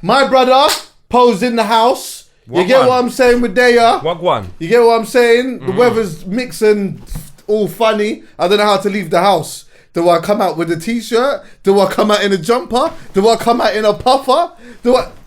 My brother posed in the house. You get what I'm saying with Daya? Wagwan. You get what I'm saying? The weather's mixing, all funny. I don't know how to leave the house. Do I come out with a t-shirt? Do I come out in a jumper? Do I come out in a puffer?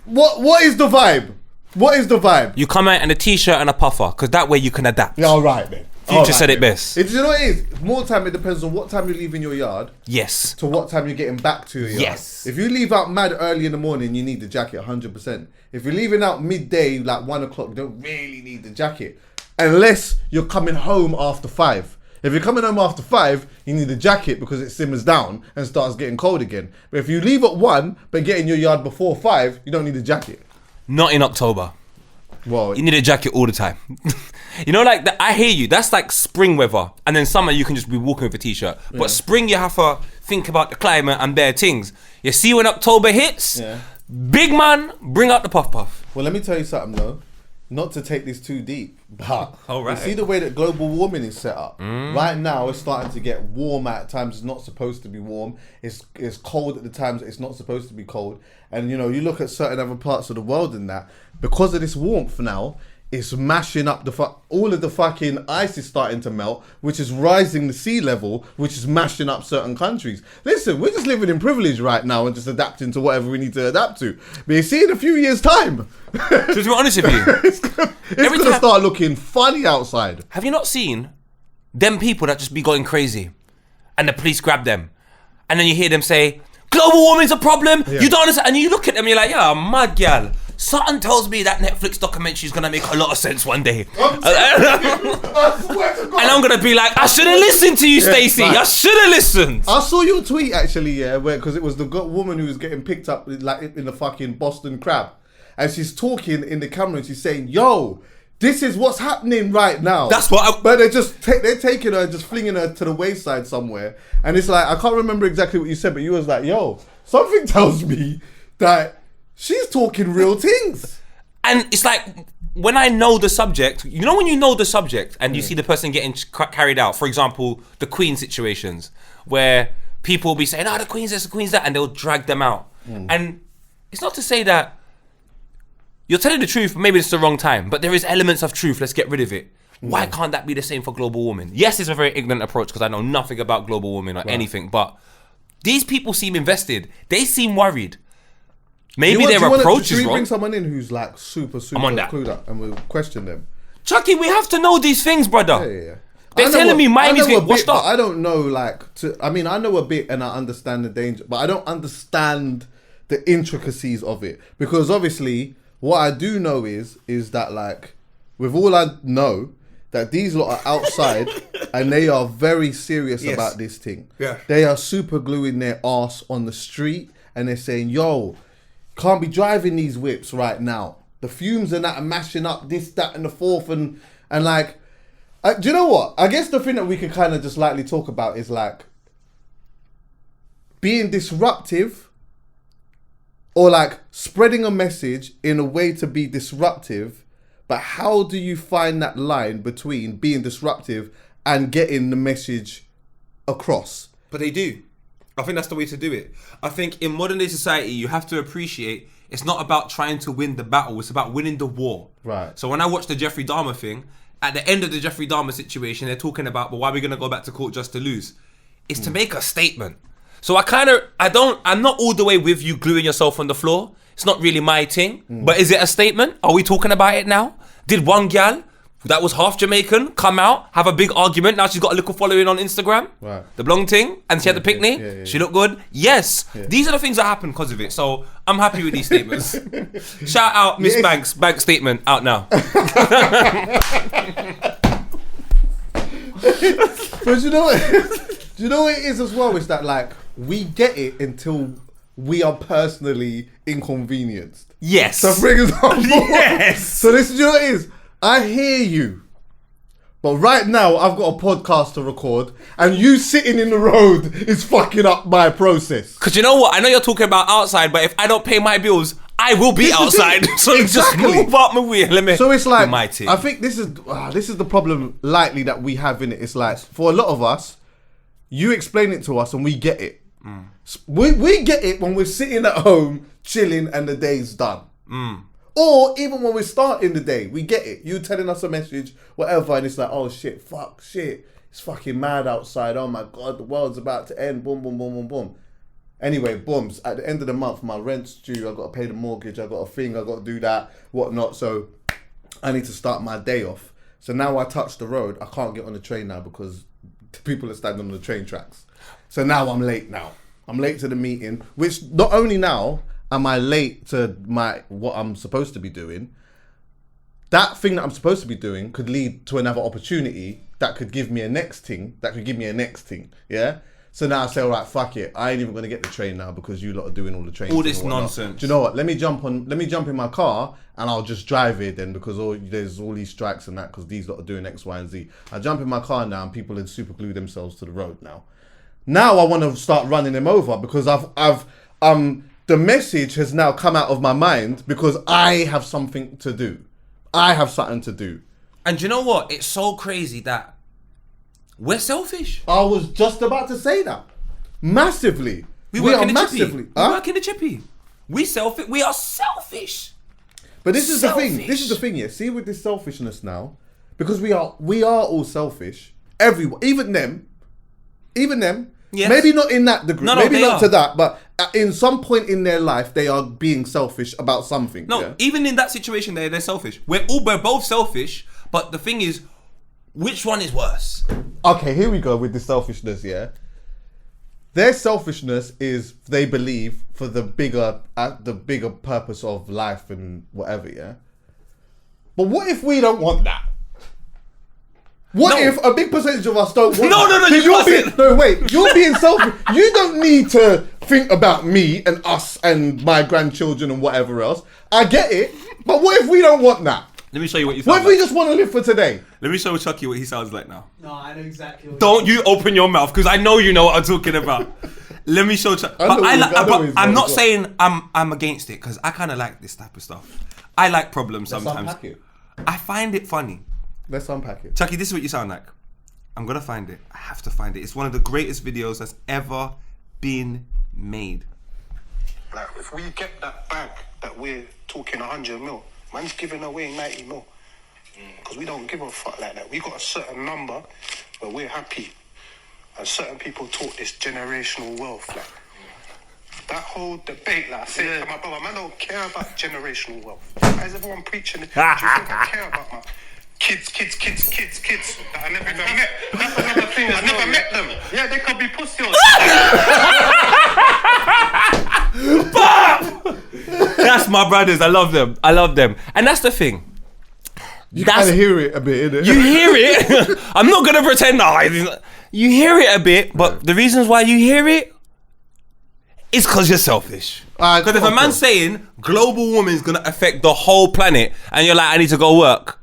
What is the vibe? What is the vibe? You come out in a t-shirt and a puffer, because that way you can adapt. Yeah, all right then. Future said it best. Do you know what it is? More time, it depends on what time you're leaving your yard. Yes. To what time you're getting back to your yard. Yes. If you leave out mad early in the morning, you need the jacket 100%. If you're leaving out midday, like 1 o'clock, you don't really need the jacket. Unless you're coming home after 5. If you're coming home after 5, you need the jacket because it simmers down and starts getting cold again. But if you leave at 1, but get in your yard before 5, you don't need a jacket. Not in October. Well, you need a jacket all the time. You know, like, I hear you. That's like spring weather. And then summer, you can just be walking with a t-shirt. Yeah. But spring, you have to think about the climate and bare things. You see when October hits, big man, bring out the puff puff. Well, let me tell you something though. Not to take this too deep, but you see the way that global warming is set up. Right now, it's starting to get warm at times it's not supposed to be warm. It's cold at the times it's not supposed to be cold. And you know, you look at certain other parts of the world and that, because of this warmth now, it's mashing up all of the fucking ice is starting to melt, which is rising the sea level, which is mashing up certain countries. Listen, we're just living in privilege right now and just adapting to whatever we need to adapt to. But you see, in a few years' time, to be honest with you, it's gonna start looking funny outside. Have you not seen them people that just be going crazy, and the police grab them, and then you hear them say, "Global warming's a problem." Yeah. You don't understand, and you look at them, you're like, "Yeah, mad gal." Something tells me that Netflix documentary is gonna make a lot of sense one day. And I'm gonna be like, I should have listened to you, Stacey. I should have listened. I saw your tweet actually, because it was the woman who was getting picked up like in the fucking Boston Crab, and she's talking in the camera and she's saying, "Yo, this is what's happening right now." That's what. But they're taking her, just flinging her to the wayside somewhere, and it's like I can't remember exactly what you said, but you was like, "Yo, something tells me that." She's talking real things. And it's like, when I know the subject, you know when you know the subject and you see the person getting carried out, for example, the Queen situations, where people will be saying, the Queen's this, the Queen's that, and they'll drag them out. And it's not to say that you're telling the truth, maybe it's the wrong time, but there is elements of truth, let's get rid of it. Why can't that be the same for global warming? Yes, it's a very ignorant approach because I know nothing about global warming or anything, but these people seem invested. They seem worried. Maybe their approach is wrong. Should we bring someone in who's like super clued up and we'll question them? Chuckie, we have to know these things, brother. Yeah. They're telling me Miami's getting washed up. I don't know, I know a bit and I understand the danger, but I don't understand the intricacies of it. Because obviously, what I do know is that like, with all I know, that these lot are outside and they are very serious about this thing. Yeah. They are super gluing their arse on the street and they're saying, yo, can't be driving these whips right now. The fumes and that are mashing up this, that, and the fourth, and like, do you know what? I guess the thing that we could kind of just lightly talk about is like being disruptive, or like spreading a message in a way to be disruptive. But how do you find that line between being disruptive and getting the message across? But they do. I think that's the way to do it. I think in modern day society, you have to appreciate it's not about trying to win the battle. It's about winning the war. Right. So when I watched the Jeffrey Dahmer thing, at the end of the Jeffrey Dahmer situation, they're talking about, well, why are we going to go back to court just to lose? It's to make a statement. So I'm not all the way with you gluing yourself on the floor. It's not really my thing. But is it a statement? Are we talking about it now? Did one gal that was half Jamaican come out, have a big argument? Now she's got a little following on Instagram. Right. The blonde thing, and she had the picnic. Yeah. She looked good. Yes. Yeah. These are the things that happen because of it. So I'm happy with these statements. Shout out Miss Banks. Bank statement out now. But you know what? Do you know what it is as well? Is that like we get it until we are personally inconvenienced. Yes. So for example, yes. So this is, you know what it is? I hear you, but right now I've got a podcast to record, and you sitting in the road is fucking up my process. Because you know what? I know you're talking about outside, but if I don't pay my bills, I will be outside. So just move up my way. Let me. So it's like, my team. I think this is the problem lightly that we have in it. It's like, for a lot of us, you explain it to us and we get it. We get it when we're sitting at home chilling, and the day's done. Or even when we're starting the day, we get it. You telling us a message, whatever, and it's like, oh shit, fuck, shit. It's fucking mad outside. Oh my God, the world's about to end. Boom, boom, boom, boom, boom. Anyway, booms. At the end of the month, my rent's due. I got to pay the mortgage. I got a thing. I got to do that, whatnot. So I need to start my day off. So now I touch the road. I can't get on the train now because people are standing on the train tracks. So now I'm late now. I'm late to the meeting, which not only now am I late to what I'm supposed to be doing, that thing that I'm supposed to be doing could lead to another opportunity that could give me a next thing, yeah? So now I say, all right, fuck it. I ain't even going to get the train now because you lot are doing all the trains. All this nonsense. Do you know what? Let me jump in my car and I'll just drive it then because there's all these strikes and that because these lot are doing X, Y, and Z. I jump in my car now and people have super glued themselves to the road now. Now I want to start running them over because the message has now come out of my mind because I have something to do. I have something to do. And you know what? It's so crazy that we're selfish. I was just about to say that. Massively. We work in the chippy. We are selfish. But this is the thing. This is the thing, yeah. See with this selfishness now, because we are all selfish. Everyone, even them. Yes. Maybe not in that degree. Maybe not to that, but in some point in their life, they are being selfish about something. No, yeah? Even in that situation, they're selfish. We're both selfish, but the thing is, which one is worse? Okay, here we go with the selfishness, yeah? Their selfishness is they believe for the bigger purpose of life and whatever, yeah? But what if we don't want that? What if a big percentage of us don't want that? You're being selfish. You don't need to think about me and us and my grandchildren and whatever else. I get it, but what if we don't want that? Let me show you what you sound like. What if we just want to live for today? Let me show Chuckie what he sounds like now. No, I know exactly what Don't you open your mouth, because I know you know what I'm talking about. Let me show Chuckie. I'm not saying I'm against it, because I kind of like this type of stuff. I like problems sometimes. Unpack it. I find it funny. Let's unpack it. Chuckie, this is what you sound like. I'm going to find it. I have to find it. It's one of the greatest videos that's ever been made. Like, if we get that bag that we're talking 100 mil, man's giving away 90 mil. Because we don't give a fuck like that. We got a certain number where we're happy. And certain people talk this generational wealth. Like, that whole debate, like I said to my brother, man, I don't care about generational wealth. Why is everyone preaching it? Do you think I care about my kids that I never met? That's another thing. I never met them. Yeah, they could be pussy or That's my brothers. I love them. And that's the thing. You kind of hear it a bit, innit? You hear it. I'm not going to pretend. You hear it a bit, but the reasons why you hear it is because you're selfish. Because if a man's saying global warming is going to affect the whole planet and you're like, I need to go work,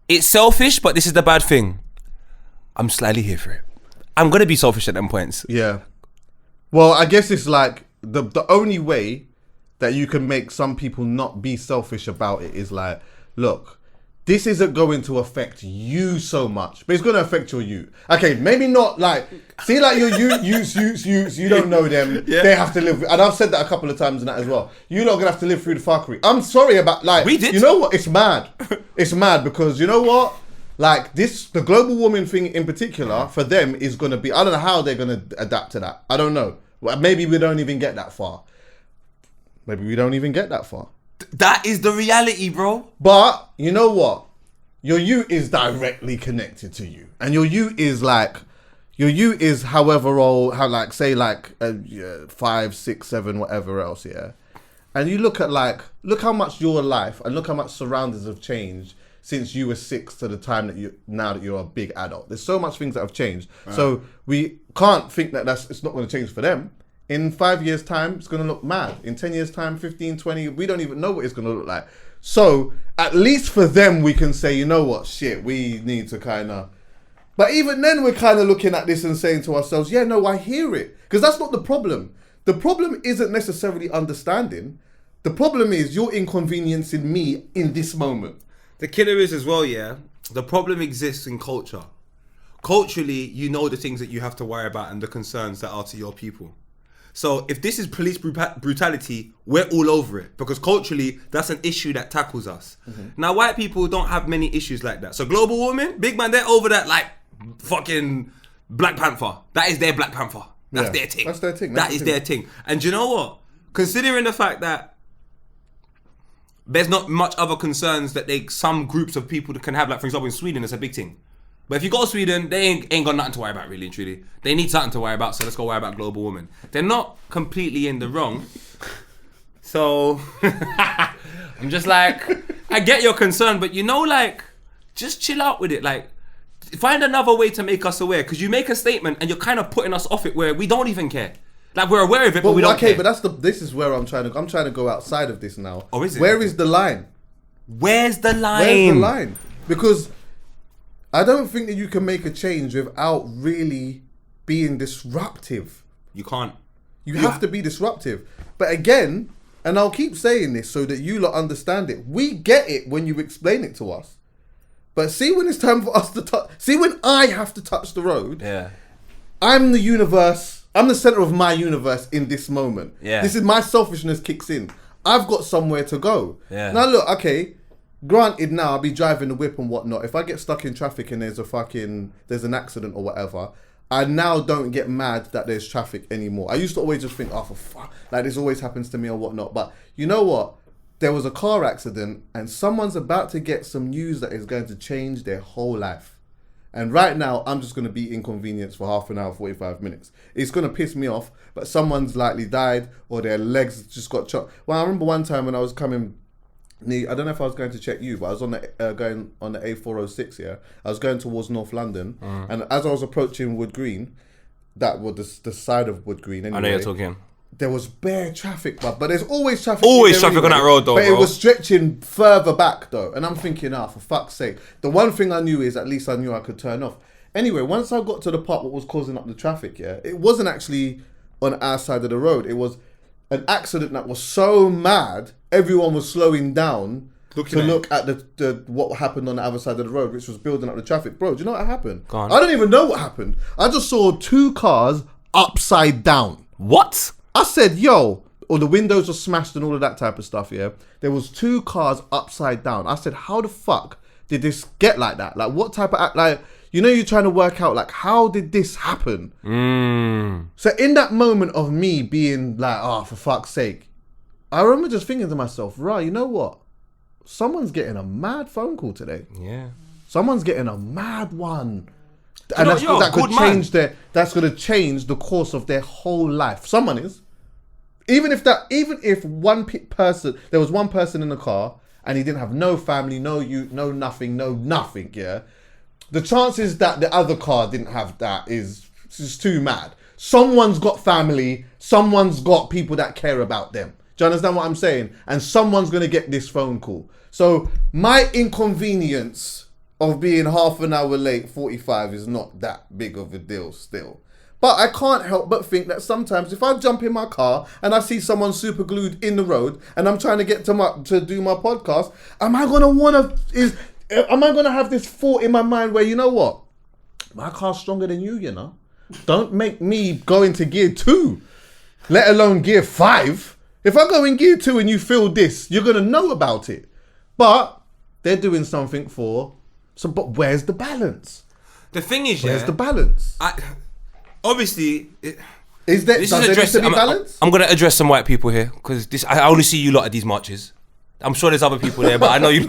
it's selfish, but this is the bad thing. I'm slightly here for it. I'm going to be selfish at them points. Yeah. Well, I guess it's like the only way that you can make some people not be selfish about it is like, look, this isn't going to affect you so much, but it's going to affect your youth. Okay, maybe not like, see like your youth, you don't know them. Yeah. They have to live, and I've said that a couple of times and that as well. You're not going to have to live through the fuckery. I'm sorry about like, we did. You know what? It's mad. It's mad because you know what? Like the global warming thing in particular, for them is going to be, I don't know how they're going to adapt to that. I don't know. Well, maybe we don't even get that far. That is the reality, bro. But you know what? Your you is directly connected to you, and your you is however old, say 5, 6, 7, whatever else, yeah. And you look how much your life and look how much surroundings have changed since you were 6 to the time that you're a big adult. There's so much things that have changed, right. So we can't think that it's not going to change for them. In 5 years' time, it's going to look mad. In 10 years' time, 15, 20, we don't even know what it's going to look like. So, at least for them, we can say, you know what, shit, we need to kind of... But even then, we're kind of looking at this and saying to ourselves, yeah, no, I hear it. Because that's not the problem. The problem isn't necessarily understanding. The problem is you're inconveniencing me in this moment. The killer is as well, yeah, the problem exists in culture. Culturally, you know the things that you have to worry about and the concerns that are to your people. So if this is police brutality, we're all over it because culturally that's an issue that tackles us. Now white people don't have many issues like that. So global warming, big man, they're over that like fucking Black Panther. That is their Black Panther. That's their thing. That's their thing. That is their thing. And do you know what? Considering the fact that there's not much other concerns that some groups of people can have, like for example in Sweden, it's a big thing. But if you go to Sweden, they ain't got nothing to worry about really and truly. They need something to worry about, so let's go worry about global warming. They're not completely in the wrong. So I'm just like, I get your concern, but like, just chill out with it. Like, find another way to make us aware, because you make a statement and you're kind of putting us off it where we don't even care. Like, we're aware of it, but we don't care. But this is where I'm trying to go outside of this now. Oh, is it? Where is the line? Where's the line? Where's the line? Because I don't think that you can make a change without really being disruptive. You can't. You have to be disruptive. But again, and I'll keep saying this so that you lot understand it, we get it when you explain it to us. But see when it's time for us to touch, see when I have to touch the road, I'm the universe, I'm the center of my universe in this moment. This is my selfishness kicks in. I've got somewhere to go. Now look, okay, granted now I'll be driving the whip and whatnot. If I get stuck in traffic and there's an accident or whatever, I now don't get mad that there's traffic anymore. I used to always just think, oh for fuck, like this always happens to me or whatnot. But you know what? There was a car accident and someone's about to get some news that is going to change their whole life. And right now, I'm just going to be inconvenienced for half an hour, 45 minutes. It's going to piss me off, but someone's likely died or their legs just got chopped. Well, I remember one time when I was coming, I don't know if I was going to check you, but I was on going on the A406 here. I was going towards North London, and as I was approaching Wood Green, that was the side of Wood Green anyway. I know you're talking. There was bare traffic, but there's always traffic. Always traffic anyway, on that road though, but bro. It was stretching further back though. And I'm thinking, for fuck's sake. The one thing I knew is at least I knew I could turn off. Anyway, once I got to the part what was causing up the traffic, it wasn't actually on our side of the road. It was an accident that was so mad, everyone was slowing down to look at the what happened on the other side of the road, which was building up the traffic. Bro, do you know what happened? Go on. I don't even know what happened. I just saw 2 cars upside down. What? I said, yo, or the windows were smashed and all of that type of stuff, There was 2 cars upside down. I said, how the fuck did this get like that? Like, what type of, you're trying to work out, like, how did this happen? So in that moment of me being like, oh, for fuck's sake, I remember just thinking to myself, right, you know what? Someone's getting a mad phone call today. Yeah. One getting a mad one. And that's going to change the course of their whole life. Someone is. Even if one person, there was one person in the car and he didn't have no family, no nothing, the chances that the other car didn't have that is just too mad. Someone's got family, someone's got people that care about them. Do you understand what I'm saying? And someone's going to get this phone call. So my inconvenience of being half an hour late, 45, is not that big of a deal still. But I can't help but think that sometimes if I jump in my car and I see someone super glued in the road and I'm trying to get to do my podcast, am I gonna have this thought in my mind where, you know what? My car's stronger than you, you know? Don't make me go into gear 2, let alone gear 5. If I go in gear 2 and you feel this, you're gonna know about it. But they're doing something but where's the balance? The thing is, where's the balance? Obviously, does there need to be balance? I'm going to address some white people here because I only see you lot at these marches. I'm sure there's other people there, but I know you.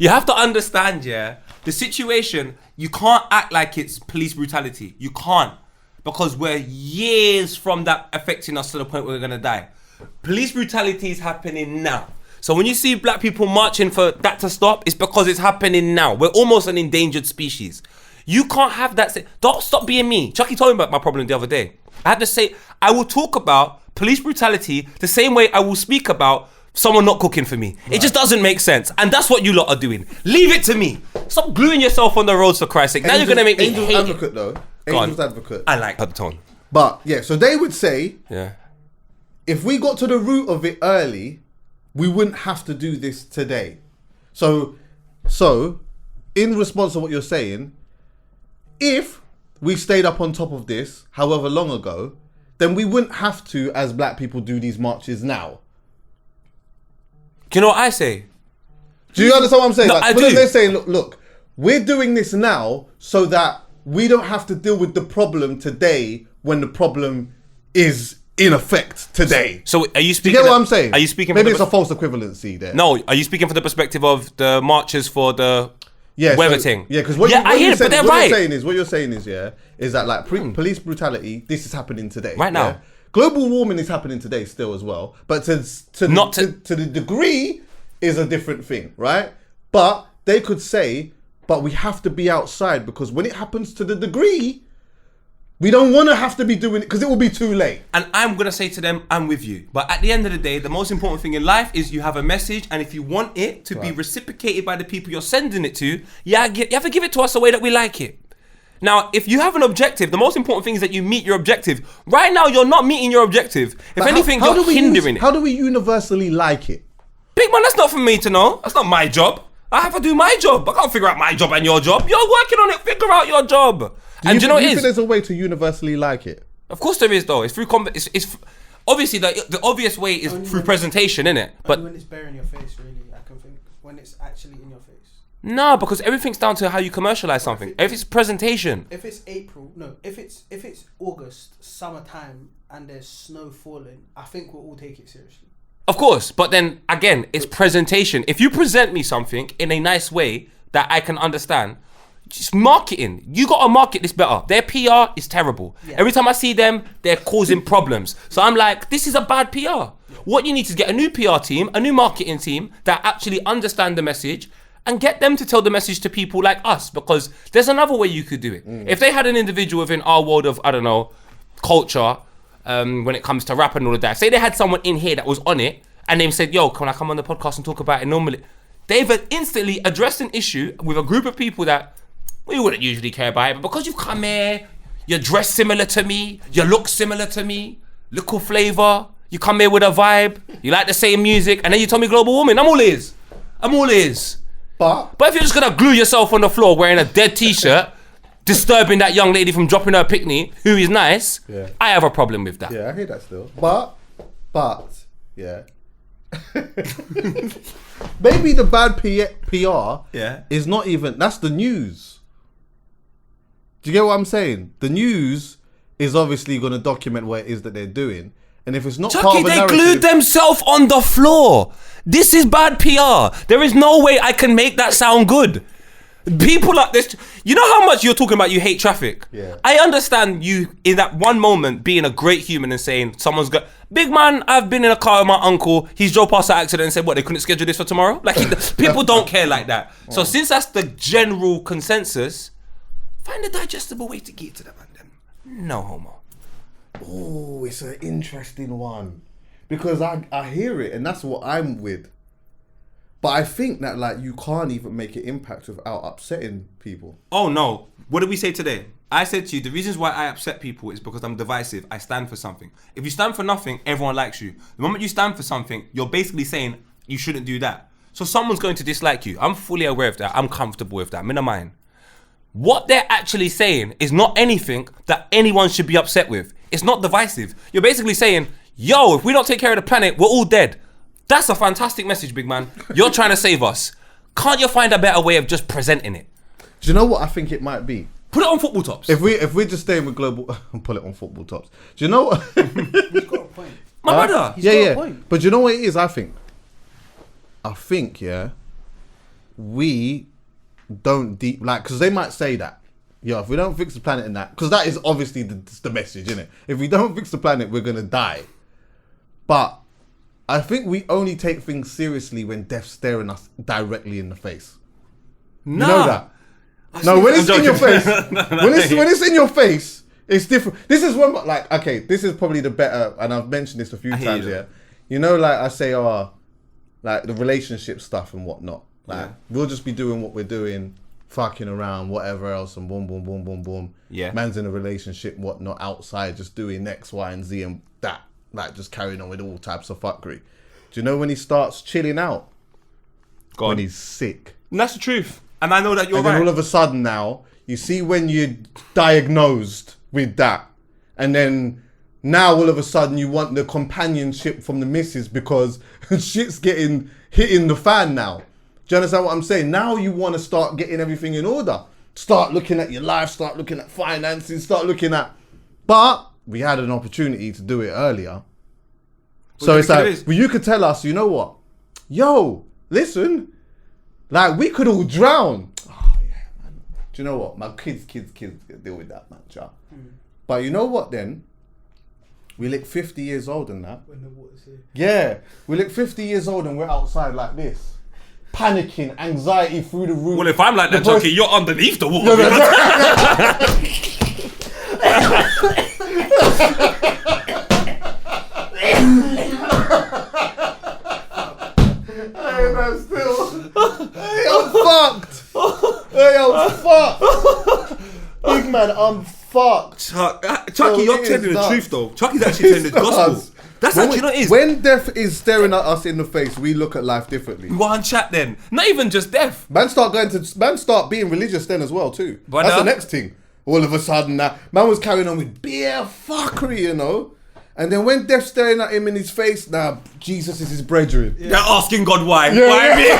You have to understand, the situation. You can't act like it's police brutality. You can't, because we're years from that affecting us to the point where we're going to die. Police brutality is happening now. So when you see black people marching for that to stop, it's because it's happening now. We're almost an endangered species. You can't have that. Don't stop being me. Chuckie told me about my problem the other day. I had to say, I will talk about police brutality the same way I will speak about someone not cooking for me. Right. It just doesn't make sense. And that's what you lot are doing. Leave it to me. Stop gluing yourself on the roads, for Christ's sake. Now you're going to make me hate advocate, though. Angel's advocate. I like that tone. But, so they would say, if we got to the root of it early, we wouldn't have to do this today. So in response to what you're saying, if we stayed up on top of this, however long ago, then we wouldn't have to, as black people, do these marches now. Do you know what I say? Do you understand what I'm saying? No, like, I do. They're saying, look, we're doing this now so that we don't have to deal with the problem today when the problem is in effect today. So are you Do speaking? you get what I'm saying? Are you speaking? Maybe from it's the a false equivalency there. No, are you speaking from the perspective of the marches for the weather thing? Yeah, because I hear it, but they're right. What you're saying is that like police brutality, this is happening today. Right now. Yeah? Global warming is happening today still as well, but to the degree is a different thing, right? But they could say, but we have to be outside because when it happens to the degree, we don't want to have to be doing it because it will be too late. And I'm going to say to them, I'm with you. But at the end of the day, the most important thing in life is you have a message. And if you want it to be reciprocated by the people you're sending it to, you have to give it to us the way that we like it. Now, if you have an objective, the most important thing is that you meet your objective. Right now, you're not meeting your objective. If anything, you're hindering it. How do we universally like it? Big man, that's not for me to know. That's not my job. I have to do my job. I can't figure out my job and your job. You're working on it. Figure out your job. Do you know what it is? Think there's a way to universally like it? Of course there is, though. It's through it's obviously the obvious way is through presentation, innit? But when it's bare in your face, really, I can think when it's actually in your face. No, because everything's down to how you commercialize something. If it's presentation. If it's if it's August, summertime, and there's snow falling, I think we'll all take it seriously. Of course, but then again, it's presentation. If you present me something in a nice way that I can understand, just marketing. You gotta market this better. Their PR is terrible. Yeah. Every time I see them, they're causing problems. So I'm like, this is a bad PR. Yeah. What you need to get a new PR team, a new marketing team that actually understand the message and get them to tell the message to people like us, because there's another way you could do it. If they had an individual within our world of, I don't know, culture, when it comes to rap and all of that, say they had someone in here that was on it and they said, yo, can I come on the podcast and talk about it normally? They've instantly addressed an issue with a group of people that we wouldn't usually care about it, but because you've come here, you're dressed similar to me, you look similar to me, little flavour, you come here with a vibe, you like the same music, and then you tell me global warming, I'm all ears. But if you're just gonna glue yourself on the floor wearing a dead t-shirt, disturbing that young lady from dropping her picnic, who is nice, I have a problem with that. Yeah, I hear that still. But, yeah. Maybe the bad PR is not even, that's the news. Do you get what I'm saying? The news is obviously going to document what it is that they're doing. And if it's not Chuckie, part of a they narrative, glued themselves on the floor. This is bad PR. There is no way I can make that sound good. People like this, you know how much you're talking about you hate traffic? Yeah. I understand you in that one moment being a great human and saying someone's got, big man, I've been in a car with my uncle, he's drove past an accident and said, what, they couldn't schedule this for tomorrow? Like, people don't care like that. So since that's the general consensus, find a digestible way to get to them and them. No homo. Oh, it's an interesting one. Because I hear it and that's what I'm with. But I think that like you can't even make an impact without upsetting people. Oh no. What did we say today? I said to you, the reasons why I upset people is because I'm divisive. I stand for something. If you stand for nothing, everyone likes you. The moment you stand for something, you're basically saying you shouldn't do that. So someone's going to dislike you. I'm fully aware of that. I'm comfortable with that. I'm in a mind. What they're actually saying is not anything that anyone should be upset with. It's not divisive. You're basically saying, yo, if we don't take care of the planet, we're all dead. That's a fantastic message, big man. You're trying to save us. Can't you find a better way of just presenting it? Do you know what I think it might be? Put it on football tops. If we're just staying with global, pull it on football tops. Do you know what? He's got a point. My brother. He's got a point. But do you know what it is? I think, we don't because they might say that, if we don't fix the planet and that, because that is obviously the message, isn't it? If we don't fix the planet, we're gonna die. But I think we only take things seriously when death's staring us directly in the face. Nah. You know that? No, when it's in your face, when it's in your face, it's different. This is when, this is probably the better, and I've mentioned this a few times. You know, like I say, like the relationship stuff and whatnot. Like we'll just be doing what we're doing, fucking around, whatever else, and boom, boom, boom, boom, boom. Yeah, man's in a relationship, whatnot, outside, just doing X, Y, and Z, and that, like just carrying on with all types of fuckery. Do you know when he starts chilling out? When he's sick. And that's the truth. And I know that you're and right. then all of a sudden now, You see when you're diagnosed with that, and then now all of a sudden you want the companionship from the missus because shit's hitting the fan now. Do you understand what I'm saying? Now you want to start getting everything in order. Start looking at your life, start looking at finances, start looking at... But we had an opportunity to do it earlier. So it's like, well, you could tell us, you know what? Yo, listen, like we could all drown. Oh, yeah, man. Do you know what? My kids deal with that, man. But you know what then? We look 50 years old and that. When the water's here. Yeah, we look 50 years old and we're outside like this. Panicking, anxiety through the roof. Well, if I'm like that, Chuckie, you're underneath the water. Hey, man, still. Hey, I'm fucked. Hey, I'm fucked. Big man, I'm fucked. Chuckie, you're telling the truth though. Chuckie's actually telling the gospel. That's actually what it is. When death is staring at us in the face, we look at life differently. We want to chat then. Not even just death. Man start being religious then as well too. But that's the next thing. All of a sudden man was carrying on with beer fuckery, you know. And then when death's staring at him in his face, now Jesus is his brethren. They're asking God why. Yeah, Why me?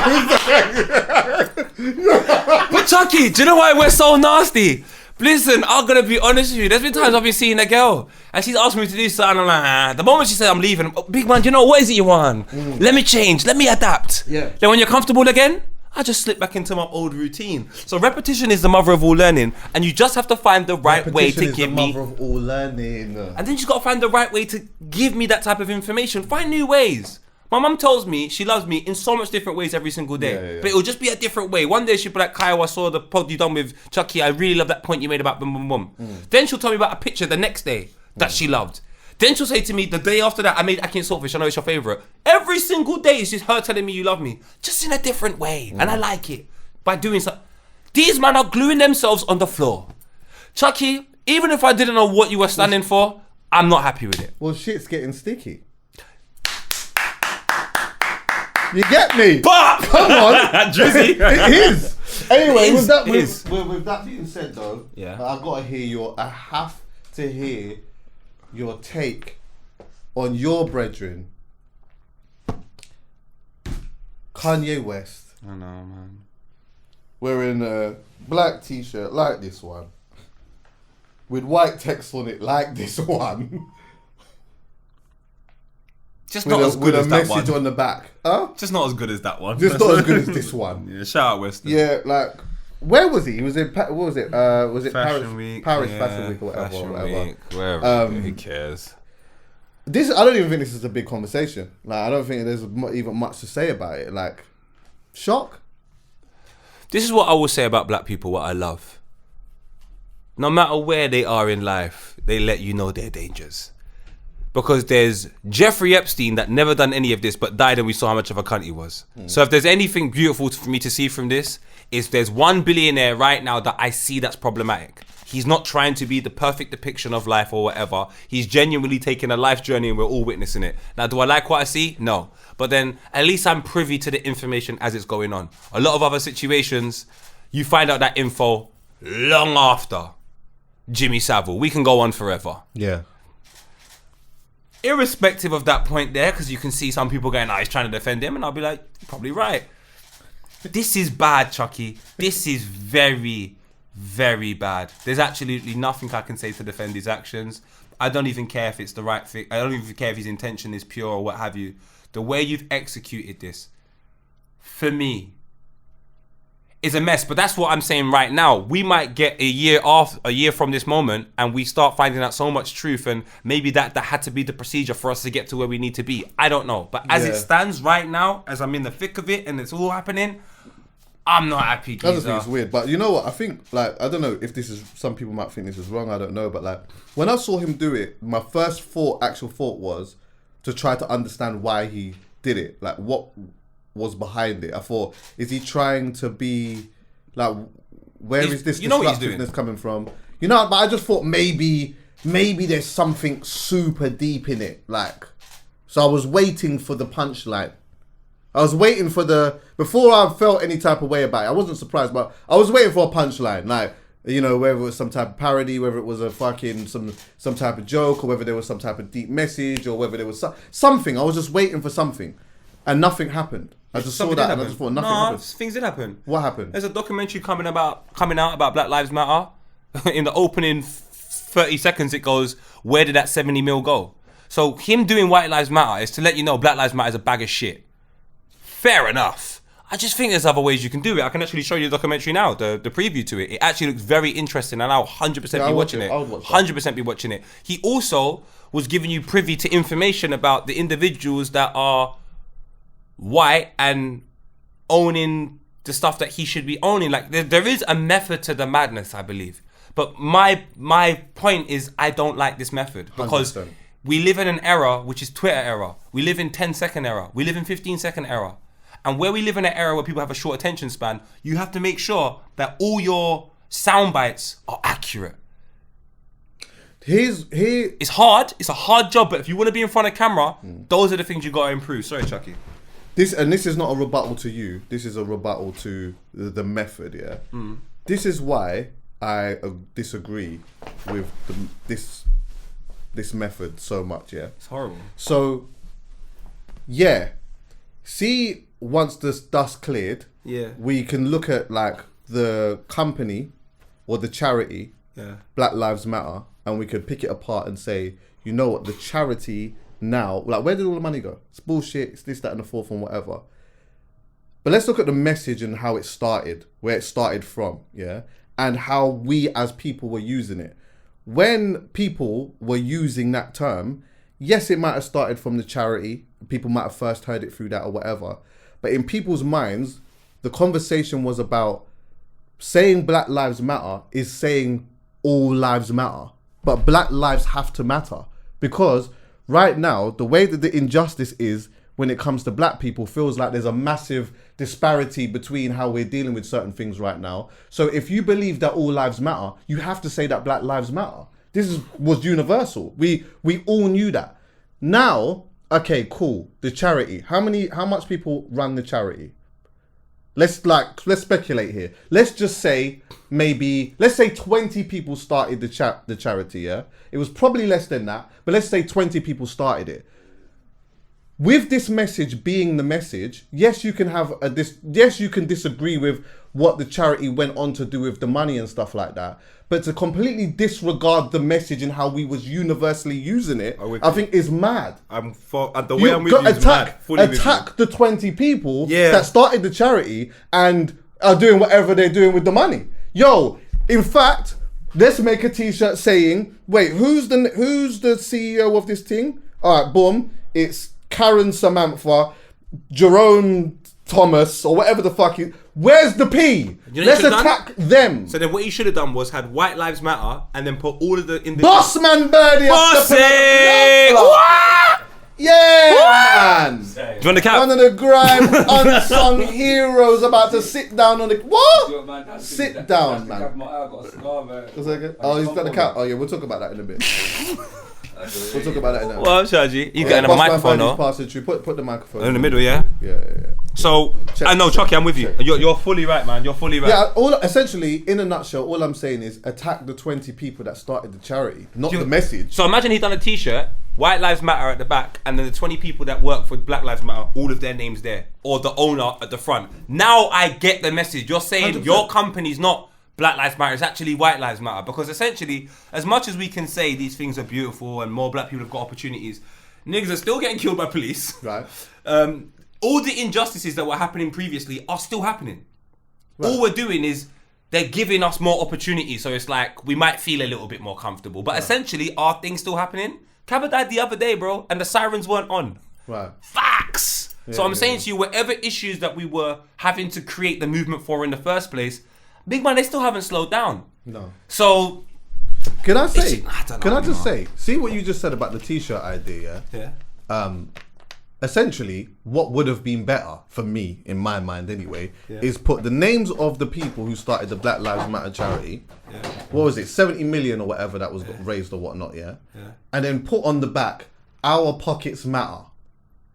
But Chuckie, do you know why we're so nasty? Listen, I'm gonna be honest with you. There's been times I've been seeing a girl and she's asked me to do something. I'm like, the moment she said I'm leaving, oh, big man, do you know what is it you want? Let me change. Let me adapt. Yeah. Then when you're comfortable again, I just slip back into my old routine. So repetition is the mother of all learning, and you just have to find the right way to give me. Mother of all learning. And then you got to find the right way to give me that type of information. Find new ways. My mum tells me she loves me in so much different ways every single day. Yeah. But it'll just be a different way. One day she'll be like, Kyle, I saw the pod you done with Chuckie. I really love that point you made about boom, boom, boom. Then she'll tell me about a picture the next day that she loved. Then she'll say to me, the day after that, I made Ackee and Saltfish. I know it's your favourite. Every single day it's just her telling me you love me. Just in a different way. And I like it. By doing so. These men are gluing themselves on the floor. Chuckie, even if I didn't know what you were standing for, I'm not happy with it. Well, shit's getting sticky. You get me? But Come on. Drizzy. It is. Anyway, It is, with it is. that being said though, Yeah. I have to hear your take on your brethren, Kanye West. I know, man. Wearing a black t-shirt like this one, with white text on it like this one, Just not as good with as a that message one. on the back. Huh? Just not as good as that one. Just not as good as this one. Yeah, shout out Weston. Yeah, like, where was he? He was in, what was it? Was it Fashion Paris? Week. Paris yeah, Fashion Week or whatever. Fashion whatever. Week, wherever. Who cares? I don't even think this is a big conversation. Like, I don't think there's even much to say about it. Like, shock. This is what I will say about black people, what I love. No matter where they are in life, they let you know their dangers. Because there's Jeffrey Epstein that never done any of this but died and we saw how much of a cunt he was. So if there's anything beautiful for me to see from this, is there's one billionaire right now that I see that's problematic. He's not trying to be the perfect depiction of life or whatever. He's genuinely taking a life journey and we're all witnessing it. Now, do I like what I see? No. But then at least I'm privy to the information as it's going on. A lot of other situations, you find out that info long after Jimmy Savile. We can go on forever. Yeah. Irrespective of that point there, because you can see some people going, he's trying to defend him, and I'll be like, you're probably right. This is bad, Chuckie. This is very, very bad. There's absolutely nothing I can say to defend his actions. I don't even care if it's the right thing. I don't even care if his intention is pure or what have you. The way you've executed this, for me, is a mess. But that's what I'm saying right now. We might get a year from this moment and we start finding out so much truth, and maybe that had to be the procedure for us to get to where we need to be. I don't know. But as it stands right now, as I'm in the thick of it and it's all happening, I'm not happy, geezer. I just think it's weird. But you know what? I think, like, I don't know if this is, some people might think this is wrong, I don't know. But like, when I saw him do it, my first actual thought was to try to understand why he did it. Like, what was behind it. I thought, is he trying to be like, where is this destructiveness coming from? You know, but I just thought maybe there's something super deep in it. Like, so I was waiting for the punchline. I was waiting for before I felt any type of way about it. I wasn't surprised, but I was waiting for a punchline. Like, You know, whether it was some type of parody, whether it was a fucking some type of joke, or whether there was some type of deep message, or whether there was something. I was just waiting for something, and nothing happened. I just saw that and I just thought nothing happened. Things did happen. What happened? There's a documentary coming out about Black Lives Matter. In the opening 30 seconds, it goes, where did that 70 mil go? So him doing White Lives Matter is to let you know Black Lives Matter is a bag of shit. Fair enough. I just think there's other ways you can do it. I can actually show you the documentary now, the preview to it. It actually looks very interesting, and I'll 100% be watching it. 100% be watching it. He also was giving you privy to information about the individuals that are white and owning the stuff that he should be owning. Like there is a method to the madness, I believe. But my point is, I don't like this method because 100%. we live in an era which is Twitter era. We live in 10-second era. We live in 15-second era. And where we live in an era where people have a short attention span, you have to make sure that all your sound bites are accurate. It's hard. It's a hard job, but if you want to be in front of camera, those are the things you got to improve. Sorry, Chuckie. This is not a rebuttal to you. This is a rebuttal to the method. Yeah. This is why I disagree with this method so much. Yeah. It's horrible. So, yeah. See, once the dust cleared, we can look at like the company or the charity, Black Lives Matter, and we could pick it apart and say, you know what, the charity now, like, where did all the money go? It's bullshit, it's this, that, and the fourth, and whatever. But let's look at the message and how it started, where it started from, and how we as people were using it. When people were using that term, yes, it might have started from the charity. People might have first heard it through that or whatever. But in people's minds, the conversation was about saying Black Lives Matter is saying all lives matter. But Black lives have to matter. Because right now, the way that the injustice is when it comes to Black people feels like there's a massive disparity between how we're dealing with certain things right now. So if you believe that all lives matter, you have to say that Black lives matter. Was universal. We all knew that. Now, okay, cool. The charity. How much people run the charity? Let's speculate here. Let's just say let's say 20 people started the charity, yeah? It was probably less than that, but let's say 20 people started it. With this message being the message, yes, you can have yes, you can disagree with what the charity went on to do with the money and stuff like that. But to completely disregard the message and how we was universally using it, I think is mad. I'm with you is mad. Attack the 20 people that started the charity and are doing whatever they're doing with the money. Yo, in fact, let's make a t-shirt saying, wait, who's the CEO of this thing? All right, boom. It's Karen Samantha, Jerome Thomas, or whatever the fuck is. Where's the P? Let's attack them. So then what you should have done was had White Lives Matter and then put all of the Bossman Birdie. Bossy! Yeah, man. Do you want the cap? One of the grime unsung heroes about to sit down on the... What? Sit down, man. Oh, he's got the cap. Oh, yeah, we'll talk about that in a bit. We'll talk about that in a bit. Well, Shaji, you getting a microphone, though? Put the microphone in the middle, yeah? Yeah. So, I know, Chuckie, I'm with you. You're fully right, man. You're fully right. Yeah, essentially, in a nutshell, all I'm saying is attack the 20 people that started the charity, not the message. So imagine he'd done a t-shirt, White Lives Matter at the back, and then the 20 people that work for Black Lives Matter, all of their names there, or the owner at the front. Now I get the message. You're saying 100%. Your company's not Black Lives Matter, it's actually White Lives Matter. Because essentially, as much as we can say these things are beautiful and more Black people have got opportunities, niggas are still getting killed by police. Right. All the injustices that were happening previously are still happening. Right. All we're doing is they're giving us more opportunities. So it's like we might feel a little bit more comfortable. But essentially, are things still happening? Cabba died the other day, bro, and the sirens weren't on. Right. Facts. So I'm saying to you, whatever issues that we were having to create the movement for in the first place, big man, they still haven't slowed down. No. So can I just say, see what you just said about the t-shirt idea? Yeah. Essentially, what would have been better for me, in my mind anyway, is put the names of the people who started the Black Lives Matter charity. Yeah. What was it, 70 million or whatever that was raised or whatnot, yeah? And then put on the back, our pockets matter.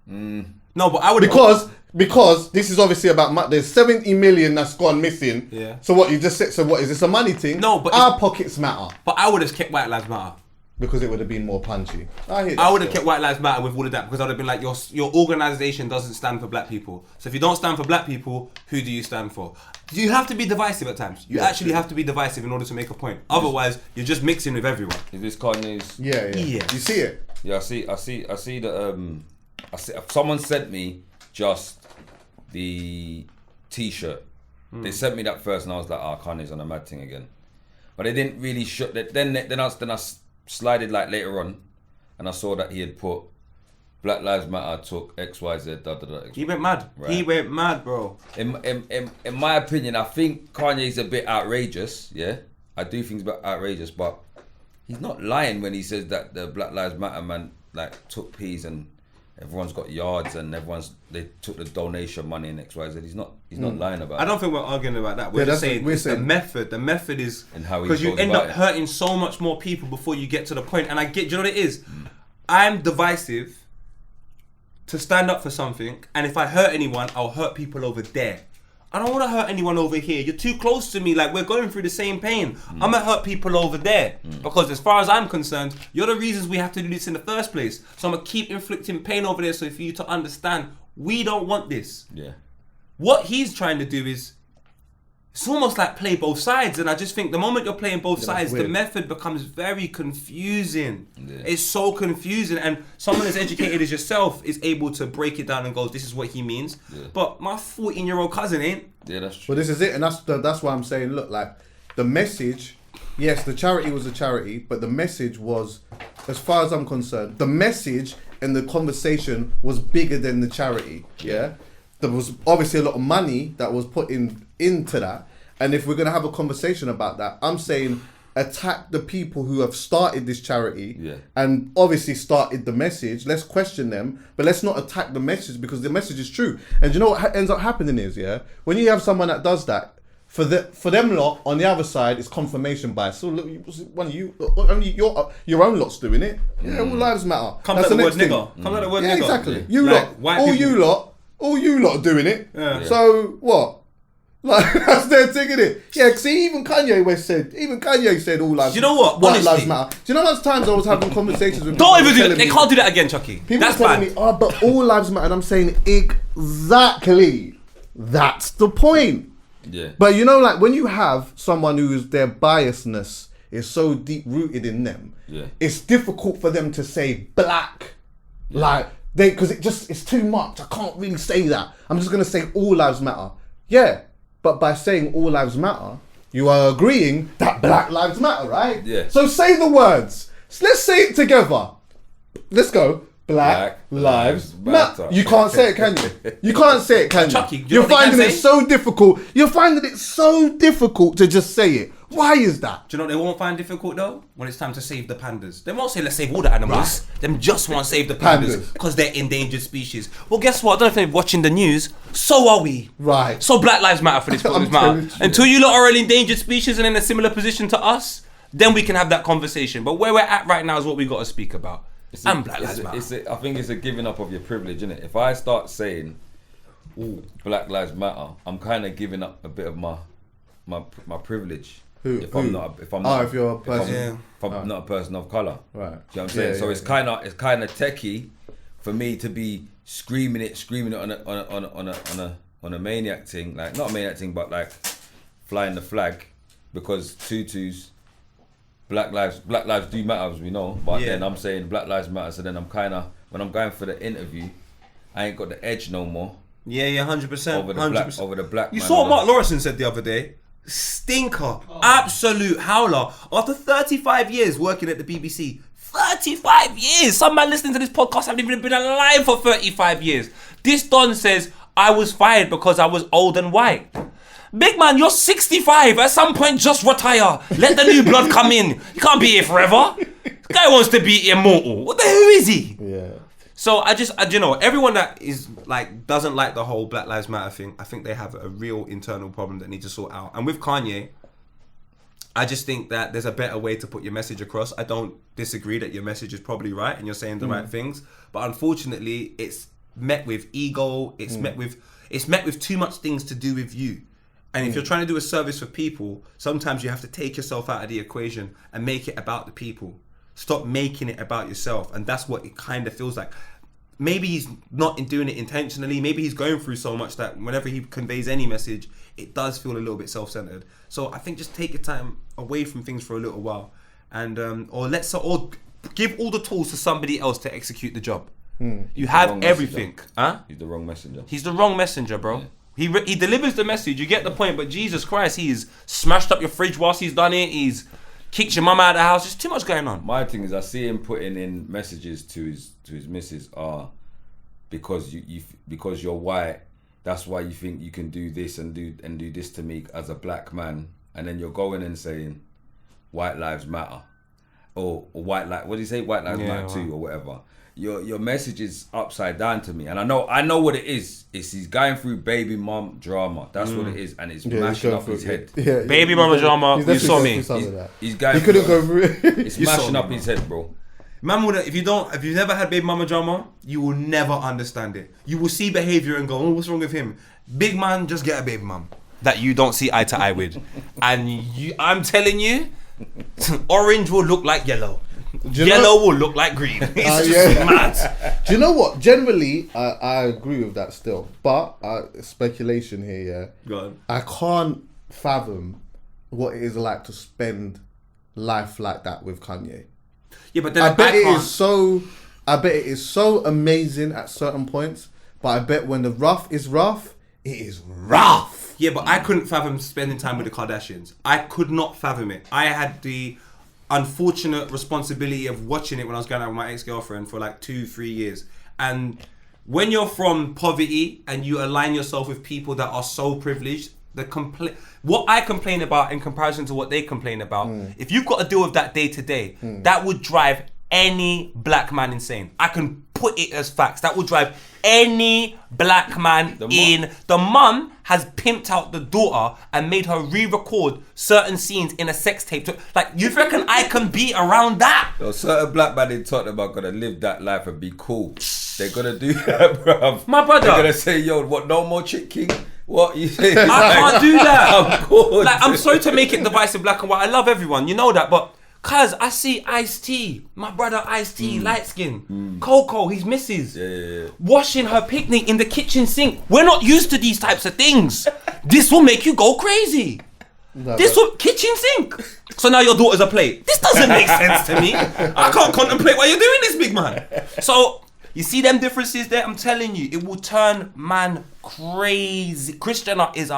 No, but I would... Because because this is obviously about there's 70 million that's gone missing. Yeah. So what you just said? So what is this a money thing? No, but our pockets matter But I would have kept White Lives Matter. because it would have been more punchy. I would have kept White Lives Matter with all of that because I would have been like, your organisation doesn't stand for black people. So if you don't stand for black people, who do you stand for? You have to be divisive at times. You actually have to be divisive in order to make a point. Otherwise, you're just mixing with everyone. Is this Kanye's? Yeah. Yes. You see it? Yeah, I see that. Someone sent me just the T-shirt. They sent me that first, and I was like, "Oh, Kanye's on a mad thing again." But they didn't really show that. Then I slided like later on, and I saw that he had put Black Lives Matter took XYZ. He went mad. Right. He went mad, bro. In my opinion, I think Kanye's a bit outrageous. Yeah, I do think he's a bit outrageous, but he's not lying when he says that the Black Lives Matter man like took peas and everyone's got yards and they took the donation money and XYZ. He's not lying about it. I don't think we're arguing about that. We're just saying the method. The method is and how he because you goes end about up it. hurting so much more people before you get to the point. And I get, do you know what it is? I'm divisive to stand up for something, and if I hurt anyone, I'll hurt people over there. I don't want to hurt anyone over here. You're too close to me. Like, we're going through the same pain. I'm going to hurt people over there. Because as far as I'm concerned, you're the reasons we have to do this in the first place. So I'm going to keep inflicting pain over there so for you to understand, we don't want this. Yeah. What he's trying to do is, it's almost like play both sides. And I just think the moment you're playing both sides, the method becomes very confusing. Yeah. It's so confusing. And someone as educated as yourself is able to break it down and go, this is what he means. Yeah. But my 14-year-old cousin ain't. Yeah, that's true. But this is it. And that's why I'm saying, look, like, the message, yes, the charity was a charity, but the message was, as far as I'm concerned, the message and the conversation was bigger than the charity. Yeah. There was obviously a lot of money that was put into that. And if we're going to have a conversation about that, I'm saying attack the people who have started this charity and obviously started the message. Let's question them, but let's not attack the message because the message is true. And do you know what ends up happening is, when you have someone that does that, for them lot on the other side, it's confirmation bias. So look, one of you, only your own lot's doing it. Yeah, all lives matter. Comes out the word nigger. Comes out the word nigger. Exactly. Yeah. You like, lot, all you lot are doing it. Yeah. So what? Like, that's their thing, innit? Yeah, see, even Kanye said all lives. Do you know what? White Honestly, lives matter. Do you know how much times I was having conversations with don't people even do that. telling They me- can't do that again, Chuckie. People That's telling bad. me, oh, but all lives matter. And I'm saying, exactly. That's the point. Yeah. But you know, like, when you have someone who's their biasness is so deep rooted in them, it's difficult for them to say black. Like, because it's too much. I can't really say that. I'm just going to say all lives matter. Yeah. But by saying all lives matter, you are agreeing that black lives matter, right? Yeah. So say the words. Let's say it together. Let's go. Black lives matter. You can't say it, can you? You can't say it, can you? Chuckie, do you know You're what they finding can it say? so difficult. You're finding it so difficult to just say it. Why is that? Do you know what they won't find difficult though? When it's time to save the pandas. They won't say let's save all the animals. Them just want to save the pandas because they're endangered species. Well, guess what? I don't know if they're watching the news. So are we. Right. So Black Lives Matter for this. Black Lives Matter. Until you lot are an endangered species and in a similar position to us, then we can have that conversation. But where we're at right now is what we got to speak about. And Black Lives Matter. I think it's a giving up of your privilege, isn't it? If I start saying, Black Lives Matter, I'm kind of giving up a bit of my privilege. If I'm not a person of colour. Right. Do you know what I'm saying? So it's kind of techie for me to be screaming it on a maniac thing, like not a maniac thing, but like flying the flag because tutus. Black lives do matter, as we know, but then I'm saying Black Lives Matter. So then I'm kind of, when I'm going for the interview, I ain't got the edge no more. Yeah, 100%. Over the black. You man saw what Mark Lawrenson said the other day. Stinker, absolute howler. After 35 years working at the BBC, 35 years. Some man listening to this podcast haven't even been alive for 35 years. This Don says I was fired because I was old and white. Big man, you're 65. At some point, just retire. Let the new blood come in. You can't be here forever. This guy wants to be immortal. What the hell is he? Yeah. So I you know, everyone that is like doesn't like the whole Black Lives Matter thing, I think they have a real internal problem that needs to sort out. And with Kanye, I just think that there's a better way to put your message across. I don't disagree that your message is probably right and you're saying the right things, but unfortunately, it's met with ego. It's met with too much things to do with you. And if you're trying to do a service for people, sometimes you have to take yourself out of the equation and make it about the people. Stop making it about yourself. And that's what it kind of feels like. Maybe he's not doing it intentionally. Maybe he's going through so much that whenever he conveys any message, it does feel a little bit self-centered. So I think just take your time away from things for a little while, and or give all the tools to somebody else to execute the job. You have everything. He's the wrong messenger. He's the wrong messenger, bro. Yeah. He delivers the message. You get the point. But Jesus Christ, he's smashed up your fridge whilst he's done it. He's kicked your mum out of the house. There's too much going on. My thing is, I see him putting in messages to his missus because because you're white. That's why you think you can do this and do this to me as a black man, and then you're going and saying, "White lives matter," or "White lives." What do you say? "White lives matter too," or whatever. Your message is upside down to me, and I know what it is. It's he's going through baby mom drama. That's what it is, and it's mashing up his head. Yeah, baby mama drama. You saw me. He's going. He couldn't go through it. It's mashing up his head, bro. Man, if you've never had baby mama drama, you will never understand it. You will see behavior and go, "Oh, what's wrong with him?" Big man, just get a baby mom that you don't see eye to eye with, and I'm telling you, orange will look like yellow. Yellow will look like green. It's just mad. Do you know what? Generally, I agree with that still. But speculation here, yeah. Go on. I can't fathom what it is like to spend life like that with Kanye. Yeah, but then I bet it is so amazing at certain points. But I bet when the rough is rough, it is rough. Yeah, but I couldn't fathom spending time with the Kardashians. I could not fathom it. I had the unfortunate responsibility of watching it when I was going out with my ex-girlfriend for like 2-3 years. And when you're from poverty and you align yourself with people that are so privileged, what I complain about in comparison to what they complain about, if you've got to deal with that day to day, that would drive any black man insane. I can put it as facts. That would drive any black man in. The mum has pimped out the daughter and made her re-record certain scenes in a sex tape. Like, you reckon I can be around that? Yo, certain black man in Tottenham are gonna live that life and be cool. They're gonna do that, bruv. My brother. They're gonna say, "Yo, what? No more chick king? What you say?" I can't do that. I'm cool. Like, I'm sorry to make it divisive, black and white. I love everyone, you know that, but cause I see Ice-T, my brother Ice-T, light skin, Coco, his missus, washing her picnic in the kitchen sink. We're not used to these types of things. This will make you go crazy. Kitchen sink. So now your daughter's a plate. This doesn't make sense to me. I can't contemplate why you're doing this, big man. So you see them differences there? I'm telling you, it will turn man crazy. Christiana is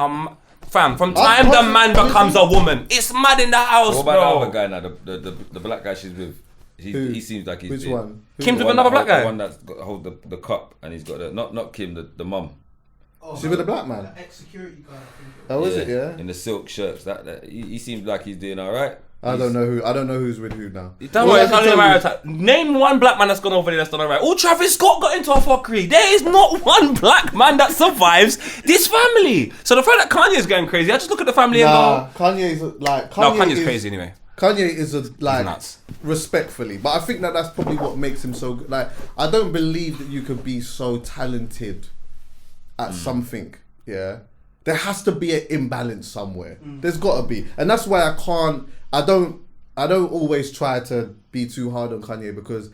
fam, from time the man becomes a woman, it's mad in the house, what about the other guy now? The black guy she's with. He seems like he's. Which one? Kim's with another black guy. The one that's got hold the cup and he's got not Kim, the mum. Oh, she with a black man. The ex-security guy, I think. Oh, is it? Yeah. In the silk shirts. That he seems like he's doing all right. I don't know who's with who now. Don't worry, it's not matter. Name one black man that's gone over there that's done alright. Oh, Travis Scott got into a fuckery. There is not one black man that survives this family. So the fact that Kanye is going crazy, I just look at the family and go, Kanye's crazy anyway. Kanye is nuts. Respectfully, but I think that's probably what makes him so good. Like, I don't believe that you could be so talented at something. Yeah, there has to be an imbalance somewhere. There's got to be, and that's why I don't always try to be too hard on Kanye, because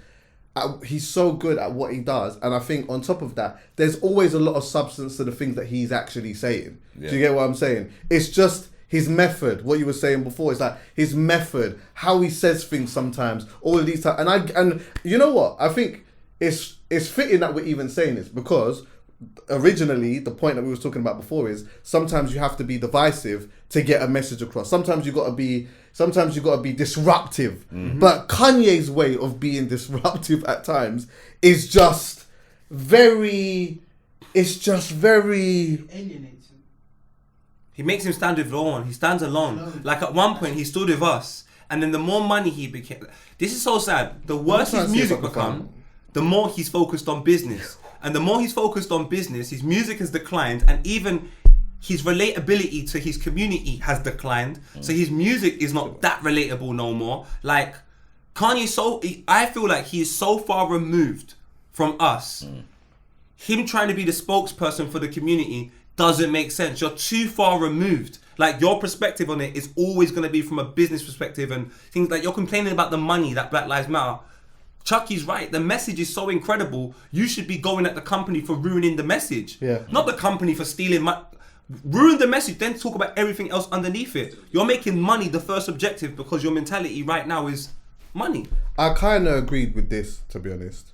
he's so good at what he does, and I think on top of that, there's always a lot of substance to the things that he's actually saying. Yeah. Do you get what I'm saying? It's just his method. What you were saying before, it's like his method, how he says things sometimes, all of these times. And you know what? I think it's fitting that we're even saying this, because originally the point that we was talking about before is sometimes you have to be divisive to get a message across. Sometimes you got to be disruptive. But Kanye's way of being disruptive at times is just very alienating. He makes him stand alone. He stands alone. Like at one point he stood with us, and then the more money he became. This is so sad. The worse his music become, the more he's focused on business. And the more he's focused on business, his music has declined, and even his relatability to his community has declined. So his music is not that relatable no more. Like, Kanye, I feel like he is so far removed from us. him trying to be the spokesperson for the community doesn't make sense. You're too far removed. Like, your perspective on it is always going to be from a business perspective and things like you're complaining about the money that Black Lives Matter. Chuckie's right. The message is so incredible. You should be going at the company for ruining the message. Yeah. Not the company for stealing money. Ruin the message, then talk about everything else underneath it. You're making money the first objective because your mentality right now is money. I kind of agreed with this, to be honest.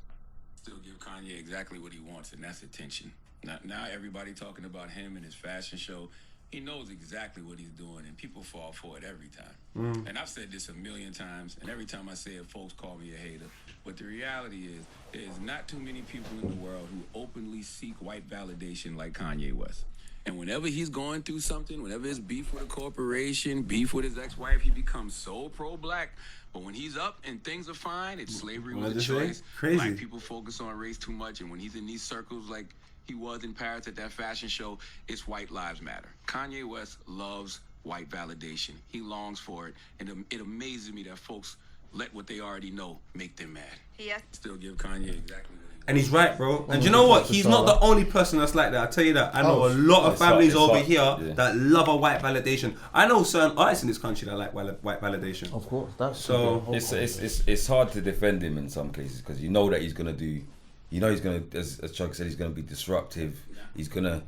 Still give Kanye exactly what he wants, and that's attention. Now everybody talking about him and his fashion show. He knows exactly what he's doing, and people fall for it every time. And I've said this a million times, and every time I say it, folks call me a hater. But the reality is, there's not too many people in the world who openly seek white validation like Kanye West. And whenever he's going through something, whenever it's beef with a corporation, beef with his ex-wife, he becomes so pro-black. But when he's up and things are fine, it's slavery with a choice. Crazy. Black people focus on race too much, and when he's in these circles like he was in Paris at that fashion show, it's white lives matter. Kanye West loves white validation. He longs for it, and it amazes me that folks let what they already know make them mad. Yes. Still give Kanye exactly what he wants. And he's right, bro. And you know what? He's not the only person that's like that. I tell you that. I know a lot of families over here that love a white validation. I know certain artists in this country that like white validation. Of course, that's so. It's hard to defend him in some cases because you know that he's gonna do. You know he's gonna, as Chuck said, he's gonna be disruptive. He's gonna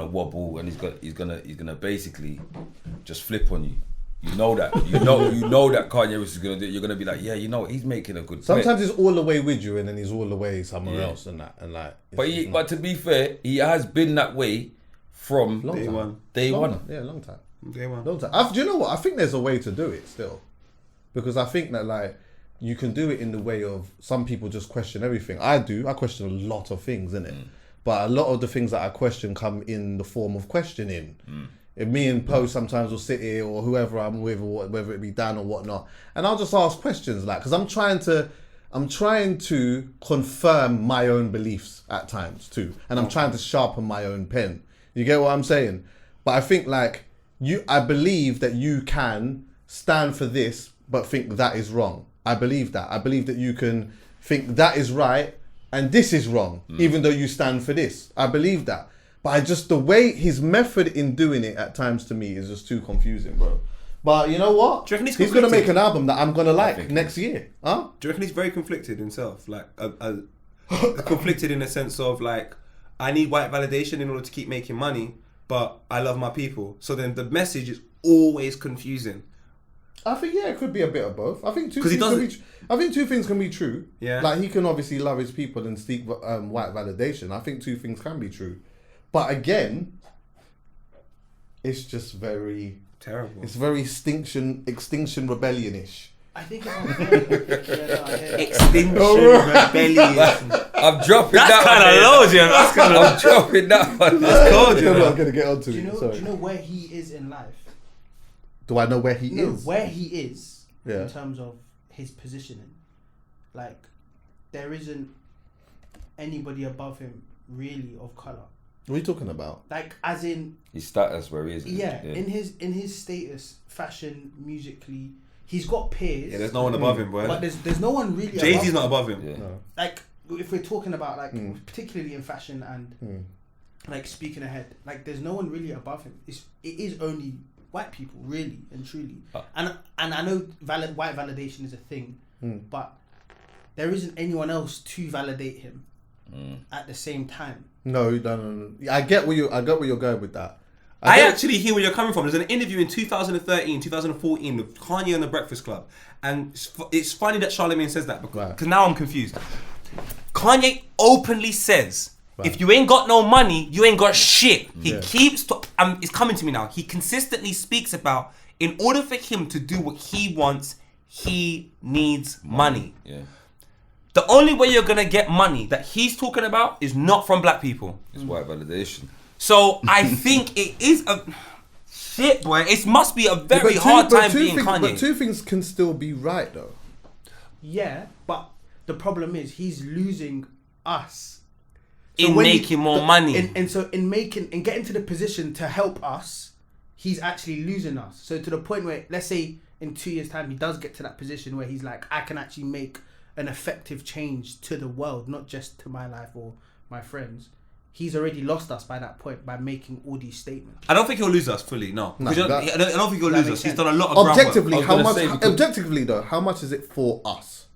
wobble, and he's gonna basically just flip on you. You know that. You know that Kanye West is gonna do it. You're gonna be like, yeah, you know, he's making a good. Sometimes he's all the way with you, and then he's all the way somewhere else, and that, and like. But to be fair, he has been that way from Day one. Yeah, long time. Day one. Long time. Do you know what? I think there's a way to do it still, because I think that like you can do it in the way of some people just question everything. I do. I question a lot of things, innit? But a lot of the things that I question come in the form of questioning. If me and Poe sometimes will sit here, or whoever I'm with, or whether it be Dan or whatnot, and I'll just ask questions, like, because I'm trying to confirm my own beliefs at times too, and I'm trying to sharpen my own pen. You get what I'm saying? But I think like I believe that you can stand for this, but think that is wrong. I believe that. I believe that you can think that is right and this is wrong, even though you stand for this. I believe that. But the way his method in doing it at times to me is just too confusing, bro. But you know what? Do you reckon he's going to make an album that I'm going to like next year. Huh? Do you reckon he's very conflicted himself? Like, conflicted in the sense of like, I need white validation in order to keep making money, but I love my people. So then the message is always confusing. I think it could be a bit of both. I think two things can be true. Yeah. Like he can obviously love his people and seek white validation. I think two things can be true. But again, it's just very terrible. It's very extinction rebellion-ish. I think it's unfair. Extinction rebellion. I'm dropping That's that kind of low, Jim. That's kind of. I'm dropping that one. That's cold, I'm not going to get onto it. Do you know where he is in life? Do I know where he is? Where he is Yeah. in terms of his positioning. Like, there isn't anybody above him really of colour. What are you talking about? Like, as in His status where he is. yeah, in his status, fashion, musically, he's got peers. Yeah, there's no one above him, boy. But there's no one really. Jay-Z's above not above him. Yeah. No. Like, if we're talking about like particularly in fashion and like speaking ahead, like there's no one really above him. It is only white people, really and truly. And I know white validation is a thing, but there isn't anyone else to validate him at the same time. No. I get where you're going with that. I actually hear where you're coming from. There's an interview in 2013, 2014 with Kanye on the Breakfast Club. And it's funny that Charlamagne says that because now I'm confused. Kanye openly says, if you ain't got no money, you ain't got shit. He keeps, it's coming to me now. He consistently speaks about, in order for him to do what he wants, he needs money. Yeah. The only way you're going to get money that he's talking about is not from black people. It's white validation. So I think it is a shit, boy. It must be a very hard time being Kanye. But two things can still be right, though. Yeah, but the problem is he's losing us in making more money. And so in getting to the position to help us, he's actually losing us. So to the point where, let's say in 2 years' time, he does get to that position where he's like, I can actually make an effective change to the world, not just to my life or my friends. he's already lost us by that point by making all these statements. I don't think he'll lose us fully. No, No, I don't think he'll lose us. He's done a lot of objectively, groundwork. how gonna much? say because- Objectively, though, how much is it for us?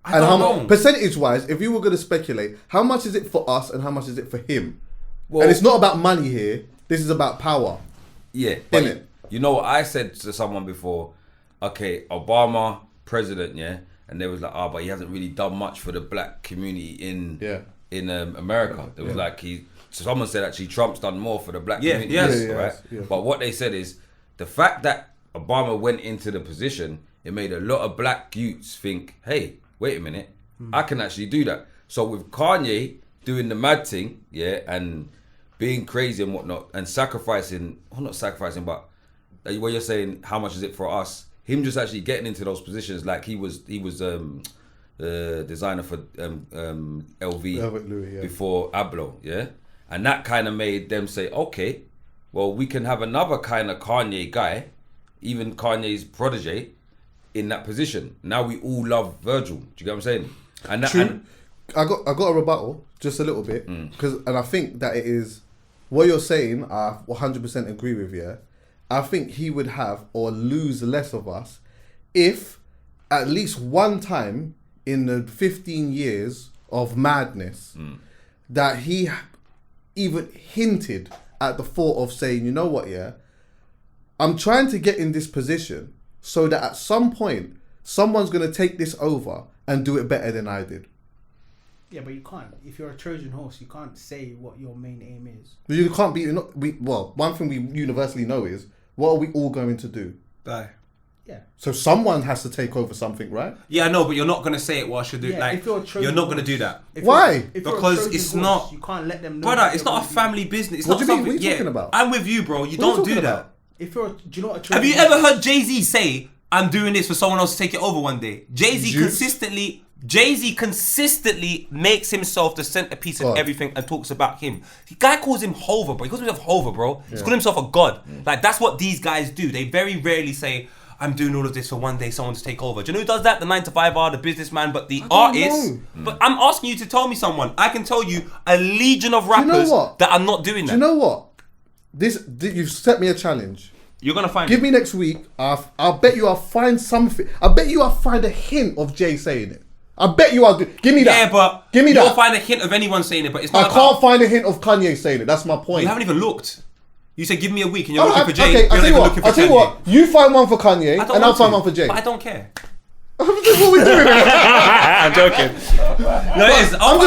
I don't know. Percentage-wise, if you were going to speculate, how much is it for us and how much is it for him? Well, And it's not about money here. This is about power. Yeah, but Innit? you know what I said to someone before? Okay, Obama president, yeah, and they was like, but he hasn't really done much for the black community in America. It was like someone said actually Trump's done more for the black community, right? Yeah. But what they said is the fact that Obama went into the position, it made a lot of black youths think, hey, wait a minute, I can actually do that. So with Kanye doing the mad thing, yeah, and being crazy and whatnot, and sacrificing, well, not sacrificing, but what you're saying, how much is it for us? Him just actually getting into those positions, like he was the designer for LV Louis, before Ablo, yeah, and that kind of made them say, okay, well, we can have another kind of Kanye guy, even Kanye's protege, in that position. Now we all love Virgil. Do you get what I'm saying? And that, True. and, I got a rebuttal just a little bit and I think that it is what you're saying. I 100% agree with you. I think he would have or lose less of us if at least one time in the 15 years of madness that he even hinted at the thought of saying, you know what, yeah, I'm trying to get in this position so that at some point someone's going to take this over and do it better than I did. Yeah, but you can't. If you're a Trojan horse, you can't say what your main aim is. You can't be. One thing we universally know is, what are we all going to do? Die. Yeah. So someone has to take over something, right? Yeah, I know, but you're not gonna say it while should do. Yeah, Like if you're a Trojan you're not gonna horse- do that, Why? If you're a because Trojan it's horse, not. You can't let them know. Brother, that it's you're not a gonna do- family business. It's What not do you mean? something. What are you talking about? I'm with you, bro. You What are you don't do talking that. about? If you're, do you know what a Trojan Have you horse ever is? heard Jay-Z say, "I'm doing this for someone else to take it over one day"? Jay-Z consistently makes himself the centerpiece of God. everything and talks about him. The guy calls him Hover, bro. He calls himself Hover, bro. He's calling himself a god. Like, that's what these guys do. They very rarely say, I'm doing all of this for one day someone to take over. Do you know who does that? The 9-to-5er, the businessman, but the artist. know. But I'm asking you to tell me someone. I can tell you a legion of rappers what? that are not doing that. Do you know what? You've set me a challenge. You're gonna find Give it. me next week. I'll bet you I'll find something. I bet you I'll find a hint of Jay saying it. I bet you I'll do. Give me that. Yeah, but give me you'll that. find a hint of anyone saying it, but it's I not can't about, find a hint of Kanye saying it. That's my point. you haven't even looked. You said give me a week and you're Oh, looking for Jay. okay, You're I'll not tell you even what. looking for I'll tell you Kanye. what. You find one for Kanye, I don't and I'll want find to, one for Jay. But I don't care. What we doing? I'm joking. No, it is. I'm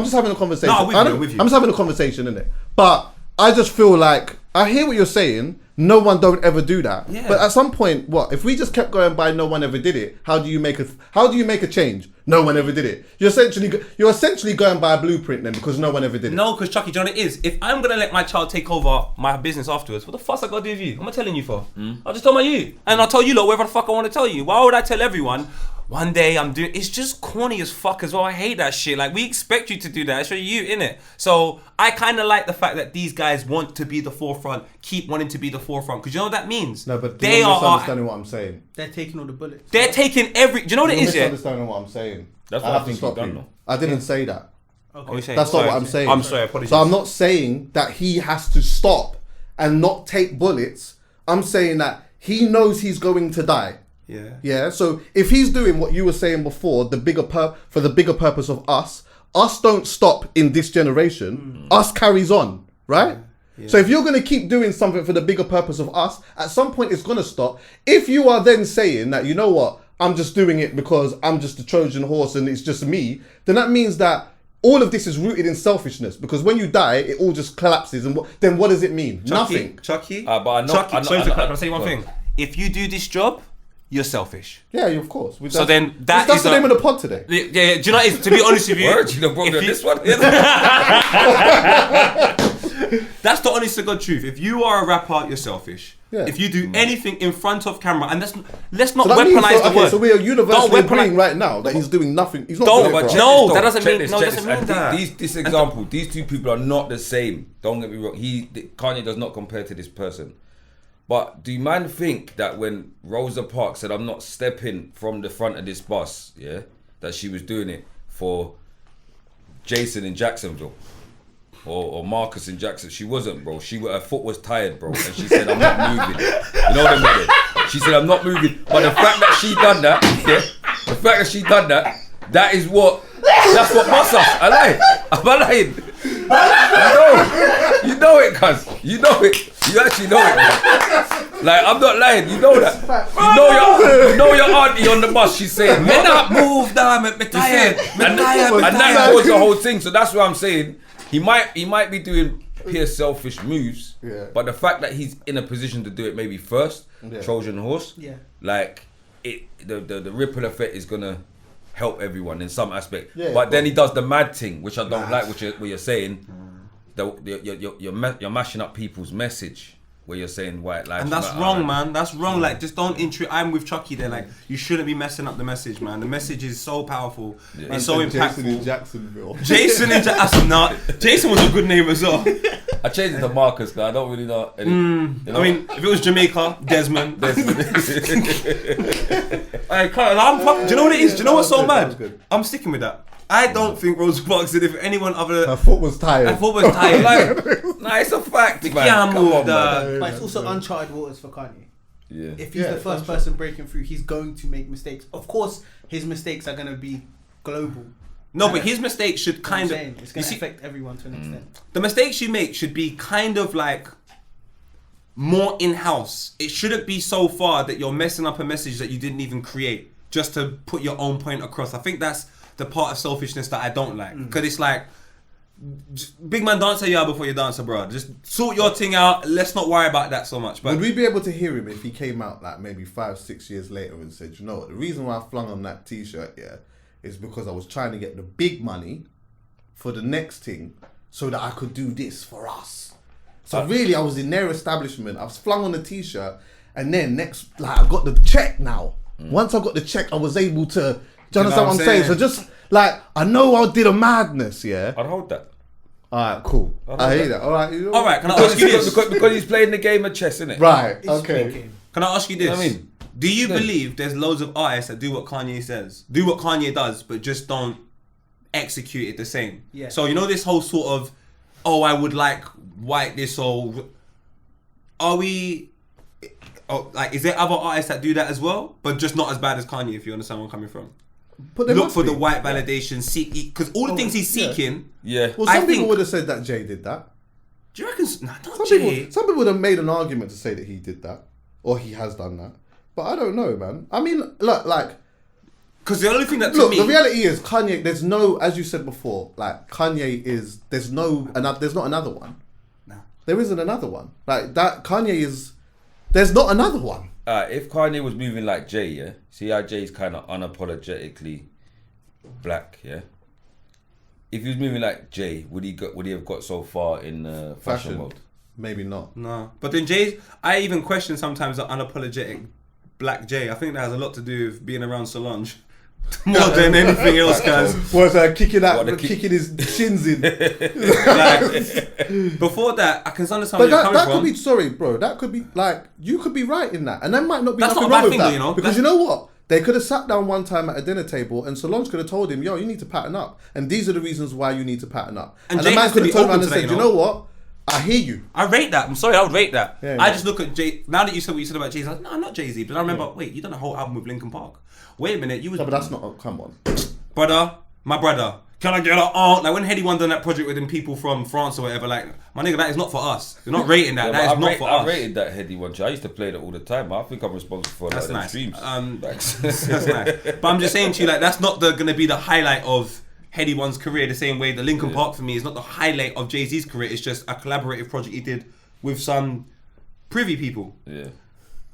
just having a conversation. No, I'm with you. I'm just having a conversation, innit? But I just feel like I hear what you're saying. No one don't ever do that. Yeah. But at some point, what if we just kept going by? No one ever did it. How do you make a change? No one ever did it. You're essentially going by a blueprint then because no one ever did it. No, because Chuckie, do you know what it is? If I'm gonna let my child take over my business afterwards, what the fuck's I gotta do with you? What am I telling you for? I'll just tell my you, and I'll tell you lot whatever the fuck I want to tell you. Why would I tell everyone? One day I'm doing. It's just corny as fuck as well. I hate that shit. Like we expect you to do that. It's for you, innit? So I kind of like the fact that these guys want to be the forefront, keep wanting to be the forefront, because you know what that means. No, but they you're are. misunderstanding what I'm saying. They're taking all the bullets. They're taking every. Do you know what it You're is? Yeah. misunderstanding what I'm saying. That's I what I have to think stop you've done, you. though. I didn't say that. What are you saying? That's not Sorry. what I'm saying. I'm sorry. Apologies. So I'm not saying that he has to stop and not take bullets. I'm saying that he knows he's going to die. Yeah. Yeah. So if he's doing what you were saying before, for the bigger purpose of us don't stop in this generation. Us carries on, right? Yeah. So if you're going to keep doing something for the bigger purpose of us, at some point it's going to stop. If you are then saying that, you know what, I'm just doing it because I'm just a Trojan horse and it's just me, then that means that all of this is rooted in selfishness, because when you die, it all just collapses. And then what does it mean? Nothing. Chuckie. But I know. Chuckie. Sorry to cut. Can I say one Go on. thing? If you do this job, you're selfish. Yeah, of course. So then that's the name of the pod today. Yeah, do you know what it is? To be honest with you, Word, you know, bro, if you- this one. that's the honest to God truth. If you are a rapper, you're selfish. Yeah. If you do anything in front of camera, and let's not So that means, weaponize the word. So we are universally Don't weaponize- agreeing right now that he's doing nothing. He's not Don't- doing it but for us. no, that Check doesn't this, mean- check no, it this. doesn't mean And that. This example, these two people are not the same. Don't get me wrong. Kanye does not compare to this person. But do you mind think that when Rosa Parks said, I'm not stepping from the front of this bus, yeah, that she was doing it for Jason in Jacksonville. Or Marcus in Jackson. She wasn't, bro. Her foot was tired, bro. And she said, I'm not moving. You know what I mean? She said, I'm not moving. But the fact that she done that, that's what must us. I lie. I'm lying. You know it, cuz. You know it. You actually know it, man. Like, I'm not lying. You know that. You know your auntie on the bus. She's saying, "Men not move, damn it, me tired." And that was the whole thing. So that's what I'm saying. He might be doing pure selfish moves, but the fact that he's in a position to do it maybe first, Trojan horse, like the ripple effect is gonna help everyone in some aspect. But then he does the mad thing, which I don't like. What you're saying, you're mashing up people's message. Where you're saying white lives and that's wrong, man. That's wrong. Like, just don't I'm with Chuckie there. Like, you shouldn't be messing up the message, man. The message is so powerful. It's so impactful. Jason in Jacksonville. Jason was a good name as well. I changed it to Marcus because I don't really know. You know? I mean, if it was Jamaica, Desmond. Hey, do you know what it is? Do you know what's so mad? I'm sticking with that. I don't think Rosa Parks did it for anyone other. Her foot was tired. Like, nah, it's a fact, man. Can't move, but it's also uncharted waters for Kanye. Yeah. If he's the first person breaking through, he's going to make mistakes. Of course, his mistakes are going to be global. No, but his mistakes should kind of. It's going to affect everyone to an extent. The mistakes you make should be kind of like more in-house. It shouldn't be so far that you're messing up a message that you didn't even create just to put your own point across. I think that's the part of selfishness that I don't like, because it's like, big man, dance you out before you dance, bro. Just sort your thing out. Let's not worry about that so much. But would we be able to hear him if he came out like maybe 5-6 years later and said, you know what, the reason why I flung on that t-shirt is because I was trying to get the big money for the next thing so that I could do this for us. So really, I was in their establishment. I was flung on the t-shirt, and then I got the check now. Once I got the check, I was able to. Do you understand what I'm saying? So just like, I know I did a madness, I'd hold that. Alright, cool. I hear that. Alright, can I ask you this? Because he's playing the game of chess, isn't it? Right, okay. Can I ask you this? You know what I mean? Do you believe there's loads of artists that do what Kanye says, do what Kanye does, but just don't execute it the same? Yeah. So you know this whole sort of, I would like white this, or are we? Like, is there other artists that do that as well, but just not as bad as Kanye? If you understand where I'm coming from. Look for the white validation, seek, because all the things he's seeking. Yeah. Well, some people would have said that Jay did that. Do you reckon? Nah, not Some Jay. people would have made an argument to say that he did that, or he has done that. But I don't know, man. I mean, look, like, because the only thing that the reality is Kanye. There's no, as you said before, like Kanye is. There's not another one. No. There isn't another one. Like that, Kanye is. There's not another one. If Kanye was moving like Jay, see how Jay's kind of unapologetically black, If he was moving like Jay, would he have got so far in fashion world? Maybe not. No, but then I even question sometimes the unapologetic black Jay. I think that has a lot to do with being around Solange more than anything else, guys. Was kicking his shins in. Before that, I can understand But where you're coming that from. could be, sorry, bro. That could be like, you could be right in that, and there might not be That's nothing not a bad wrong with thing, that. though, you know? Because you know what? They could have sat down one time at a dinner table, and Solange could have told him, "Yo, you need to pattern up, and these are the reasons why you need to pattern up." And the Jay man has to could be have turned open around to and that, said, "You know what? I hear you." I rate that. I'm sorry, I would rate that. Yeah, I yeah. just look at Jay. Now that you said what you said about Jay-Z, I was like, no, I'm not Jay-Z. But I remember, wait, you done a whole album with Linkin Park. Wait a minute, you was. No, but that's not. Oh, come on. Brother, my brother, can I get an aunt? Like when Heady One done that project with them people from France or whatever, like, my nigga, that is not for us. You're not rating that. That is not for us. I rated that Heady One. I used to play that all the time. I think I'm responsible for That's like nice. streams. That's nice. But I'm just saying to you, like, that's not gonna be the highlight of Heady One's career. The same way the Linkin Park for me is not the highlight of Jay-Z's career. It's just a collaborative project he did with some privy people. Yeah.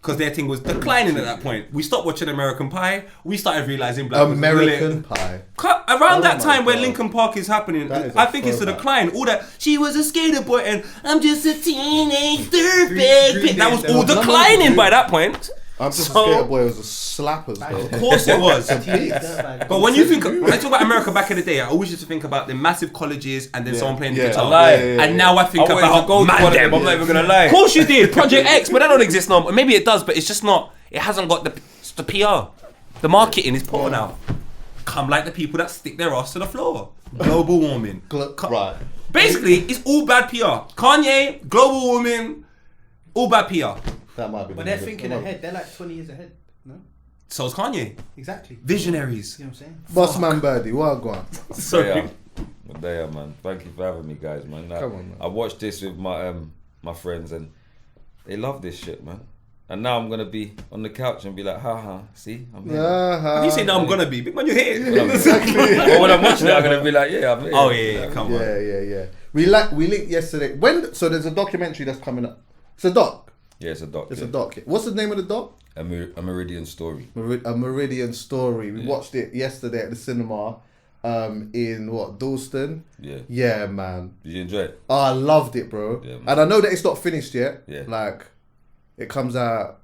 Because their thing was declining at that point. We stopped watching American Pie. We started realizing Black was American brilliant. Pie. Around that my time where God. Linkin Park is happening, That is a I think it's the throwback. decline. All that, she was a skater boy and I'm just a teenage dirtbag. That was all declining by that point. I'm just So- scared, boy. It was a slappers, though. Of course it was. But But when you think, I talk about America back in the day, I always used to think about the massive colleges and then someone playing the Yeah. guitar. Lie. And now I think I wanted about to go to man one of them. them, I'm not even gonna lie. Of course you did. Project X, but that don't exist no more. Maybe it does, but it's just not. It hasn't got the PR. The marketing is poor now. come like the people that stick their ass to the floor. Global warming. Right. Basically, it's all bad PR. Kanye, global warming, all bad PR. That might be. But they're thinking ahead. They're like 20 years ahead. No? So is Kanye. Exactly. Visionaries. You know what I'm saying? Bossman Birdie, what go on? Sorry. There, man. Thank you for having me, guys, man. Come on, man. I watched this with my my friends, and they love this shit, man. And now I'm gonna be on the couch and be like, ha, see, I'm here. If you say no, I'm gonna be. Big man, you're here. Exactly. Or when I'm watching it, I'm gonna be like, yeah, I'm here. Oh yeah, come on. Yeah. We linked yesterday. So there's a documentary that's coming up. It's a doc. Yeah, it's a doc. It's a doc. What's the name of the doc? A Meridian story. A Meridian story. We watched it yesterday at the cinema. In Dalston? Yeah. Yeah, man. Did you enjoy it? Oh, I loved it, bro. Yeah, man. And I know that it's not finished yet. Yeah. Like, it comes out.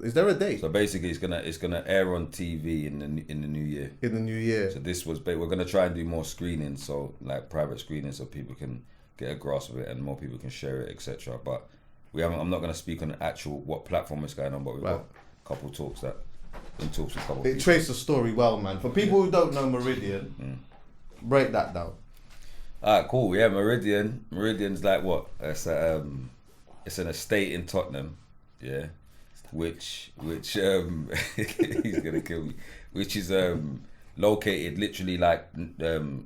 Is there a date? So basically, it's gonna air on TV in the new year. In the new year. So this was we're gonna try and do more screenings, so like private screenings, so people can get a grasp of it and more people can share it, etc. But I'm not gonna speak on the actual what platform it's going on, but we've got a couple talks that. In talks with a couple It people. traced the story well, man. For people who don't know Meridian, break that down. Alright, cool. Yeah, Meridian's like what? It's an estate in Tottenham, yeah. Which he's gonna kill me. Which is located literally like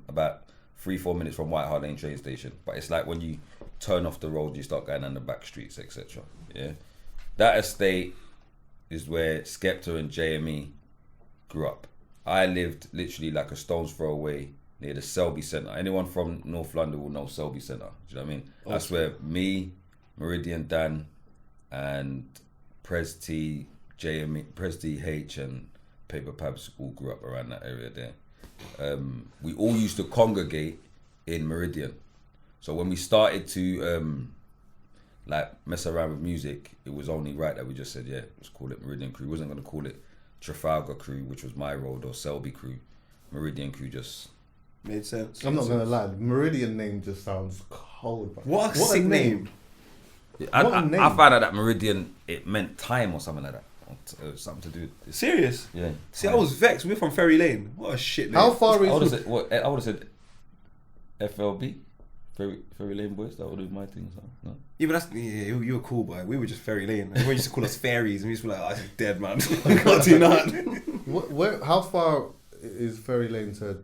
about 3-4 minutes from White Hart Lane train station. But it's like when you turn off the road, you start going down the back streets, etc. Yeah, that estate is where Skepta and JME grew up. I lived literally like a stone's throw away near the Selby Centre. Anyone from North London will know Selby Centre. Do you know what I mean? Okay. That's where me, Meridian Dan, and Prez T, JME, Prez T H, and Paper Pabs all grew up around that area there. We all used to congregate in Meridian. So when we started to like mess around with music, it was only right that we just said, yeah, let's call it Meridian Crew. We wasn't going to call it Trafalgar Crew, which was my road, or Selby Crew. Meridian Crew just made sense. I'm not going to lie, Meridian name just sounds cold. Bro. What a sick name. I found out that Meridian, it meant time or something like that. Something to do with Serious? Yeah. See, I was vexed. We're from Ferry Lane. What a shit name. How far I would is have said, I would have said FLB. Ferry Lane Boys, that would be my thing. So, no. Yeah, but that's you were cool, boy. We were just Ferry Lane. Everyone used to call us fairies, and we used to be like, "Oh, this dead man." Can't do nothing. How far is Ferry Lane to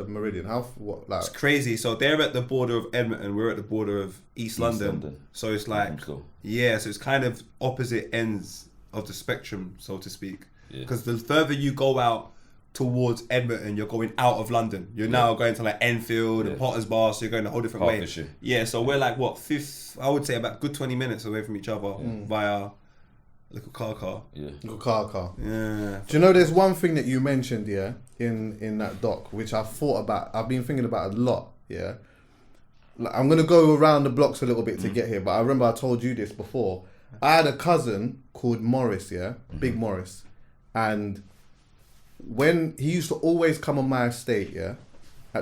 Meridian? It's crazy. So they're at the border of Edmonton. We're at the border of East London. So it's like, so it's kind of opposite ends of the spectrum, so to speak. Because the further you go out towards Edmonton, you're going out of London. You're now going to like Enfield and Potter's Bar, so you're going a whole different way. Yeah, so we're like I would say about good 20 minutes away from each other via little car. Yeah. Little car. Yeah. Do you know there's one thing that you mentioned, in that doc, which I've been thinking about a lot, Like, I'm gonna go around the blocks a little bit to get here, but I remember I told you this before. I had a cousin called Morris, Big Morris, and when he used to always come on my estate,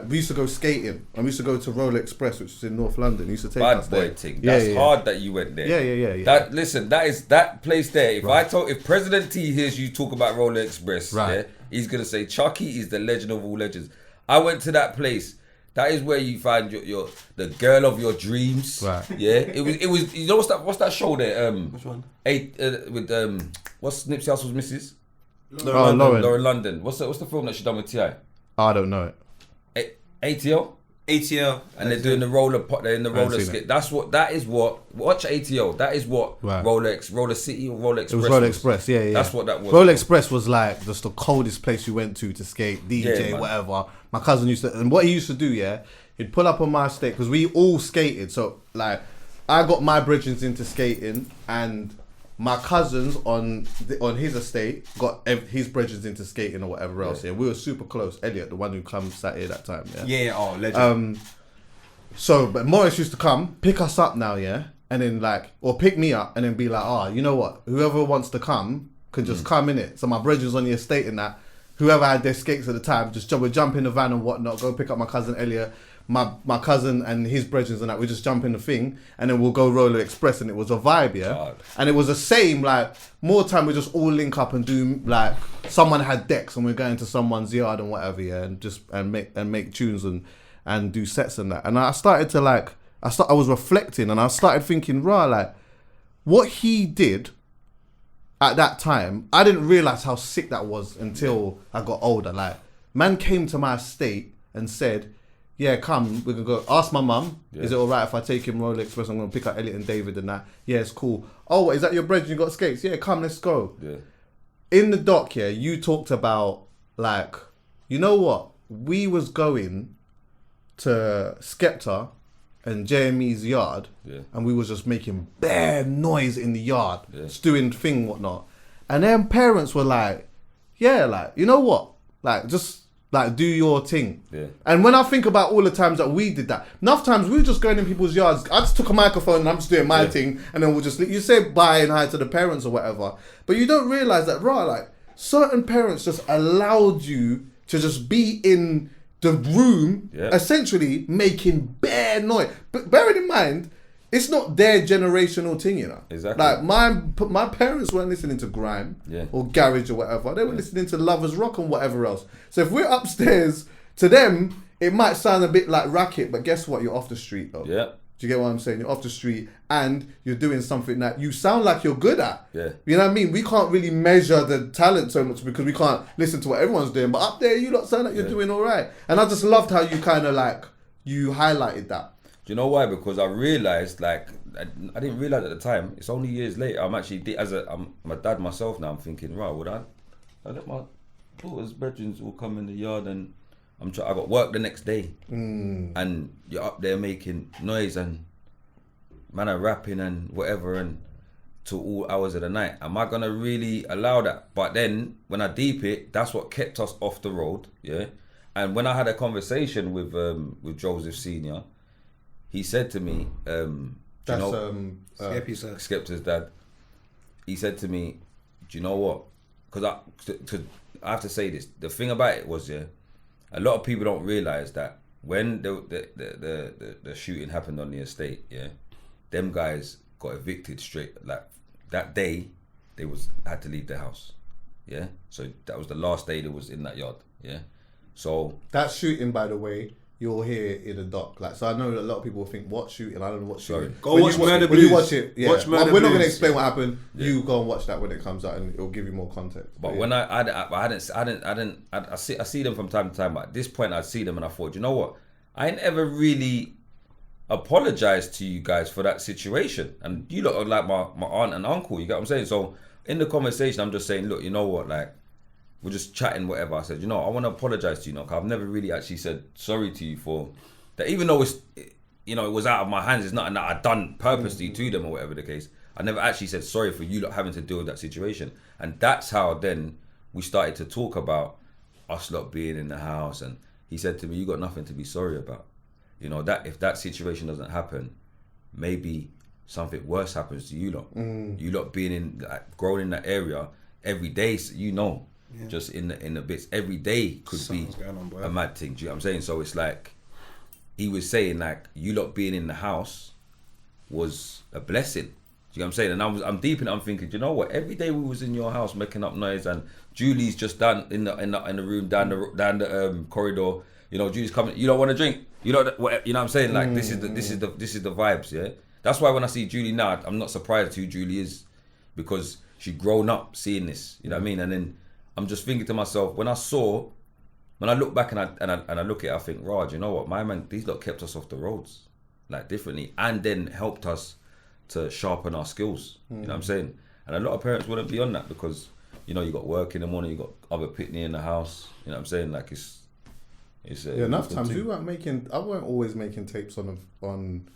we used to go skating, and we used to go to Roller Express, which is in North London. He used to take us there. Bad boy thing. That's hard that you went there. Yeah. That place there. If President T hears you talk about Roller Express, he's gonna say Chuckie is the legend of all legends. I went to that place. That is where you find your the girl of your dreams. Right. Yeah. It was. You know what's that show there? Which one? What's Nipsey Hussle's missus? Lauren London. What's the film that she done with T.I.? I don't know it. ATO. And they're doing the roller. They're in the roller skate. That is what. Watch ATO. That is what Roller City or Roller Express. It was Roller Express. Yeah. That's what that was. Roller Express was like just the coldest place you went to skate, DJ, whatever. My cousin used to, and what he used to do, he'd pull up on my estate because we all skated. So like, I got my bridges into skating, and my cousins on his estate got his bridges into skating or whatever else. Yeah, we were super close. Elliot, the one who sat here that time. Oh, legend. But Morris used to come pick us up now, and then or pick me up and then be like, you know what? Whoever wants to come can just come in it. So my bridges on the estate and that. Whoever had their skates at the time, we'd jump in the van and whatnot, go pick up my cousin Elliot. my cousin and his brethren and that, we just jump in the thing and then we'll go Roller Express, and it was a vibe, yeah. God. And it was the same, like more time we just all link up and do, like someone had decks and we're going to someone's yard and whatever, yeah, and just make tunes and do sets and that. And I started to like, I was reflecting and I started thinking, right, like what he did at that time, I didn't realize how sick that was until I got older. Like, man came to my estate and said, yeah, come, we're gonna go ask my mum, is it alright if I take him Roller Express? I'm gonna pick up Elliot and David and that. Yeah, it's cool. Oh, is that your bread? You got skates? Yeah, come, let's go. Yeah. In the doc, yeah, you talked about, like, you know what? We was going to Skepta and JME's yard, and we was just making bare noise in the yard, just doing thing, whatnot. And then parents were like, yeah, like, you know what? Like, just, like, do your thing. Yeah. And when I think about all the times that we did that, enough times we were just going in people's yards. I just took a microphone and I'm just doing my thing, and then we'll just, you say bye and hi to the parents or whatever. But you don't realise that, right, like, certain parents just allowed you to just be in the room, essentially making bare noise. But bearing in mind, it's not their generational thing, you know. Exactly. Like my parents weren't listening to grime or garage or whatever. They were listening to Lovers Rock and whatever else. So if we're upstairs, to them it might sound a bit like racket, but guess what? You're off the street though. Yeah. Do you get what I'm saying? You're off the street and you're doing something that you sound like you're good at. Yeah. You know what I mean? We can't really measure the talent so much because we can't listen to what everyone's doing. But up there, you lot sound like you're doing all right. And I just loved how you kind of like, you highlighted that. Do you know why? Because I realised, like, I didn't realise at the time, it's only years later, I'm actually, I'm my dad myself now, I'm thinking, right, would I let my daughter's brethren all come in the yard and I got work the next day, and you're up there making noise and man are rapping and whatever and to all hours of the night. Am I gonna really allow that? But then when I deep it, that's what kept us off the road, yeah. And when I had a conversation with Joseph Senior, he said to me, Skepta's dad. He said to me, "Do you know what? Because I have to say this. The thing about it was, a lot of people don't realise that when the shooting happened on the estate, them guys got evicted straight. Like that day, they had to leave the house, So that was the last day they was in that yard, So that shooting, by the way, you'll hear in the doc. Like, so I know a lot of people think, what shooting? I don't know what shooting. Go watch Murder Blues. When you watch it, Watch Murder we're not going to Blues. explain what happened. You go and watch that when it comes out, and it'll give you more context. But when I see them from time to time. But at this point, I see them and I thought, you know what? I ain't ever really apologized to you guys for that situation, and you look like my aunt and uncle. You get what I'm saying? So in the conversation, I'm just saying, look, you know what, like. We're just chatting, whatever. I said, you know, I want to apologize to you, because I've never really actually said sorry to you for that. Even though it was out of my hands, it's nothing that I've done purposely to them or whatever the case. I never actually said sorry for you lot having to deal with that situation. And that's how then we started to talk about us lot being in the house. And he said to me, you got nothing to be sorry about. You know, that if that situation doesn't happen, maybe something worse happens to you lot. You lot being growing in that area every day, you know. Yeah. Just in the bits every day could Something's be a mad thing. Do you know what I'm saying? So it's like he was saying, like, you lot being in the house was a blessing. Do you know what I'm saying? And I'm deep in it. I'm thinking, do you know what? Every day we was in your house making up noise, and Julie's just down in the room down the corridor. You know, Julie's coming. You don't want to drink. You know what I'm saying? Like this is the vibes. Yeah. That's why when I see Julie now, I'm not surprised who Julie is, because she grown up seeing this. You know what I mean? And then I'm just thinking to myself, when I look back and I look at it, I think, Raj, you know what, my man, these lot kept us off the roads, like, differently, and then helped us to sharpen our skills. You know what I'm saying? And a lot of parents wouldn't be on that because, you know, you got work in the morning, you got other pitney in the house. You know what I'm saying? Like, it's enough times I weren't always making tapes on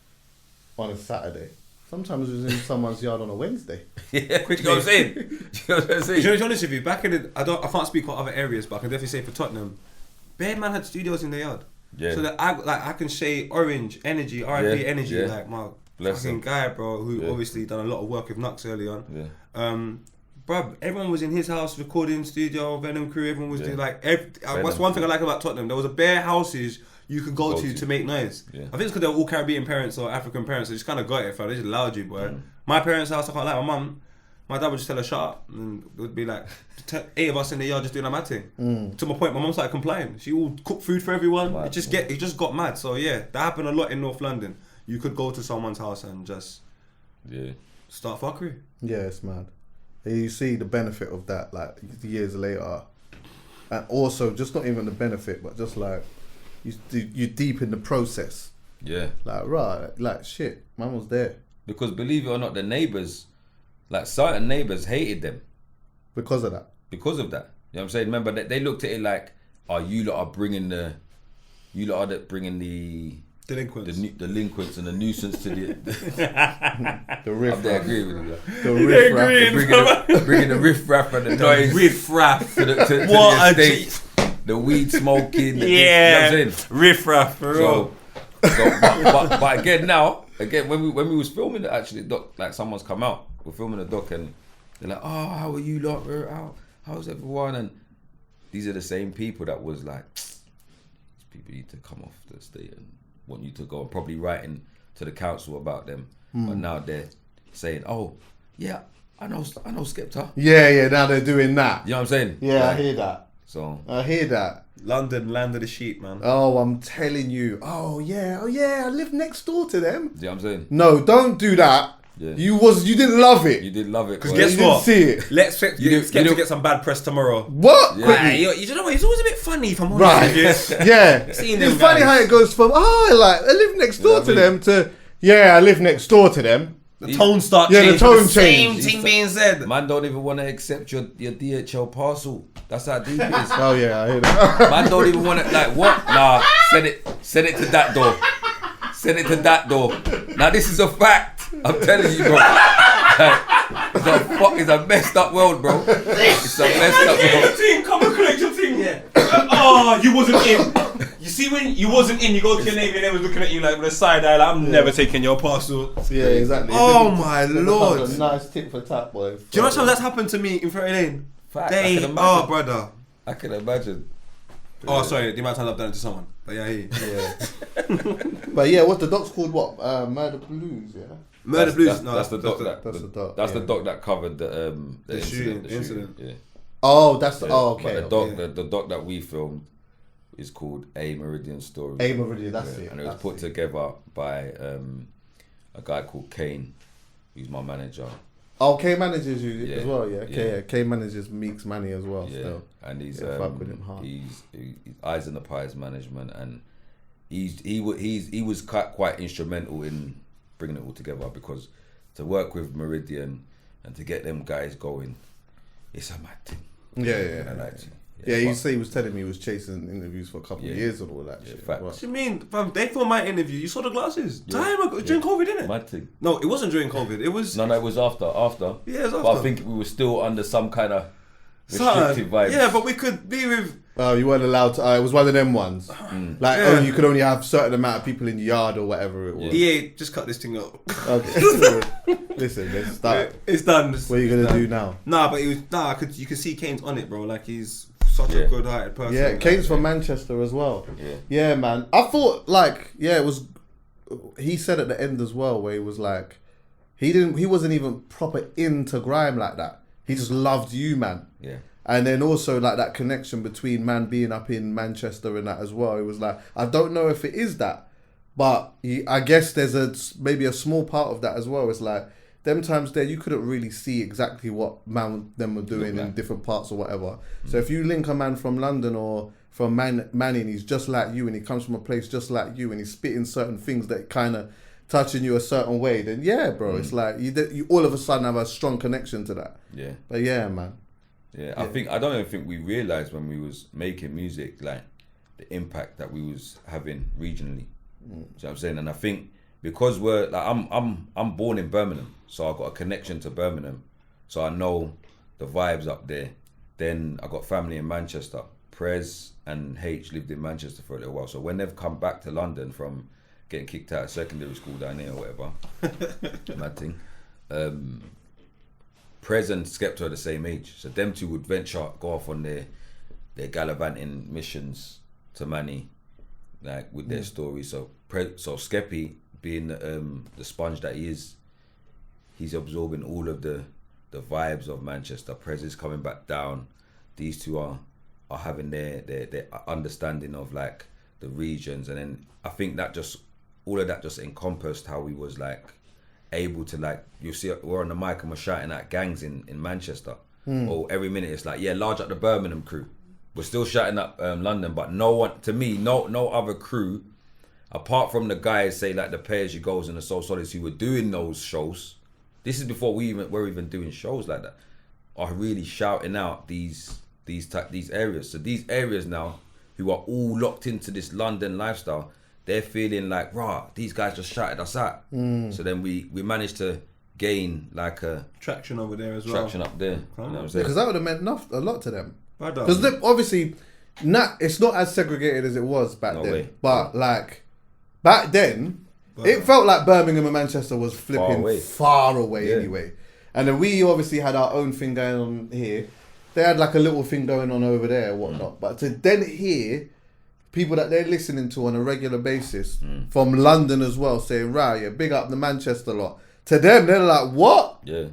a Saturday. Sometimes it was in someone's yard on a Wednesday. Yeah, you know what I'm saying? To be honest with you, back in I can't speak for other areas, but I can definitely say for Tottenham, Bear Man had studios in the yard. Yeah. So that I can say Orange Energy, R&B Energy, like my fucking guy, bro, who obviously done a lot of work with Nux early on. Yeah. Bruv, everyone was in his house recording studio, Venom Crew. Everyone was doing what's one thing I like about Tottenham? There was a bare houses. you could go to make noise. Yeah. I think it's because they're all Caribbean parents or African parents. They just kind of got it, fam. They just allowed you, boy. My parents' house, I can't lie. My mum, my dad would just tell her shut up, and it would be like 8 of us in the yard just doing our mad thing. To my point, my mum started complying. She all cooked food for everyone. It just got mad. So yeah, that happened a lot in North London. You could go to someone's house and just start fuckery. Yeah, it's mad. You see the benefit of that like years later, and also just not even the benefit, but just like you deep in the process. Yeah. Like right, like shit, man was there. Because believe it or not, the neighbours, like certain neighbours hated them. Because of that. Because of that. You know what I'm saying? Remember, they looked at it like, oh, you lot are bringing the Delinquents. the delinquents and the nuisance to the The riff. I agree with you. The riff raff. Bringing the riff raff and the noise. Riff raff. To the What a estate. The weed smoking. Yeah. You know what I'm saying? Riff raff, for real. But again, when we was filming it, actually, like someone's come out, we're filming a doc and they're like, oh, how are you lot? How's everyone? And these are the same people that was like, these people need to come off the estate and want you to go, and probably writing to the council about them. But now they're saying, oh, yeah, I know Skepta. Yeah, now they're doing that. You know what I'm saying? Yeah, Like, I hear that. So I hear that. London, land of the sheep, man. Oh, I'm telling you. Oh yeah, I live next door to them. you know what I'm saying? No, don't do that. Yeah. You didn't love it. You did love it. Because boy. guess You didn't what? see it. Let's You to get some bad press tomorrow. What? Yeah. Quickly. You know what? He's always a bit funny if I'm honest Right. with you. Yeah. Seeing It's them funny guys. how it goes from I live next door to them to I live next door to them. The tone starts Yeah, the changing. tone Same change. thing being said. Man don't even want to accept your DHL parcel. That's how deep it is. Oh yeah, I hear that. Man don't even want to, like, what? Nah, send it to that door. Send it to that door. Now this is a fact. I'm telling you, bro. Like, it's a messed up world, bro. It's a messed up world. Team, come and collect your thing. Yeah. Oh, you wasn't in. You see when you wasn't in, you go to your neighbour and they was looking at you like with a side eye, like I'm never taking your parcel. Yeah, exactly. Oh my lord. A nice tip for tap, boy. Do you know how much that's happened to me in Ferry Lane? Fact, I can imagine. Oh brother. I can imagine. Oh sorry, the amount of times I've done it to someone. But yeah, I hear you. Yeah. But yeah, what's the doc's called? What? Murder Blues, yeah. Murder Blues. No, That's the doc that. that's the doc, That's yeah. the doc that covered the shooting, incident. Yeah. Oh, that's the. Yeah. Oh, okay. But the doc, okay. the doc that we filmed is called A Meridian Story. A Meridian, that's it. And it was that's put it. together by a guy called Kane, who's my manager. Oh, K manages you Yeah. as well, yeah. Yeah. K manages Meek's Manny as well. Yeah, Still. and he's fuck with him hard. he's Eyes in the Pies management, and he was quite instrumental in bringing it all together, because to work with Meridian and to get them guys going, it's a mad thing. Yeah. But- You say he was telling me he was chasing interviews for a couple of years and all that shit. facts. What do you mean? Fam, they filmed my interview. You saw the glasses. Yeah. Time ago, during COVID, didn't it? Mad thing. No, it wasn't during COVID. It was. No, it was after. Yeah, it was But I after. think we were still under some kind of Son, restrictive vibes. yeah, but we could be with. Oh, you weren't allowed to. It was one of them ones. Like, Yeah. you could only have certain amount of people in the yard or whatever it was. EA, just cut this thing up. Okay. Listen, let's start. It's done. What are you gonna do now? Nah, but it was you could see Kane's on it, bro. Like he's such Yeah. a good-hearted person. Yeah, like, Kane's from Manchester as well. Yeah. Yeah, man. I thought it was. He said at the end as well, where he was like, he wasn't even proper into grime like that. He just loved you, man. Yeah. And then also like that connection between man being up in Manchester and that as well. It was like, I don't know if it is that, but I guess there's maybe a small part of that as well. It's like them times there you couldn't really see exactly what man them were doing in different parts or whatever. So if you link a man from London or from Manny and he's just like you and he comes from a place just like you and he's spitting certain things that kind of touching you a certain way, then yeah, bro, it's like you all of a sudden have a strong connection to that. Yeah. But yeah, man. Yeah, I don't even think we realised when we was making music, like the impact that we was having regionally. Do you know what I'm saying? And I think because we're like I'm born in Birmingham, so I got a connection to Birmingham, so I know the vibes up there. Then I got family in Manchester. Prez and H lived in Manchester for a little while, so when they've come back to London from getting kicked out of secondary school down here or whatever, mad thing. Prez and Skepta are the same age, so them two would go off on their gallivanting missions to Manny. like with their story. So Skeppy, being the sponge that he is, he's absorbing all of the vibes of Manchester. Prez is coming back down. These two are having their understanding of like the regions, and then I think that just all of that just encompassed how we was like able to, like, you see we're on the mic and we're shouting at gangs in Manchester, or every minute it's like, yeah, large up the Birmingham crew. We're still shouting up London, but no one, to me, no other crew apart from the guys, say like the Pay As You Goes and the Soul Solids who were doing those shows. This is before we were even doing shows like that, are really shouting out these areas. So these areas now, who are all locked into this London lifestyle, they're feeling like, rah, these guys just shouted us out. So then we managed to gain like a traction over there as well. Traction up there. You know what I'm saying? Because that would have meant a lot to them. Brother. Because obviously, it's not as segregated as it was back then. way. But like back then, it felt like Birmingham and Manchester was flipping far away anyway. And then we obviously had our own thing going on here. They had like a little thing going on over there and whatnot. But to then hear people that they're listening to on a regular basis from London as well saying, right, yeah, big up the Manchester lot. To them, they're like, what? Yeah.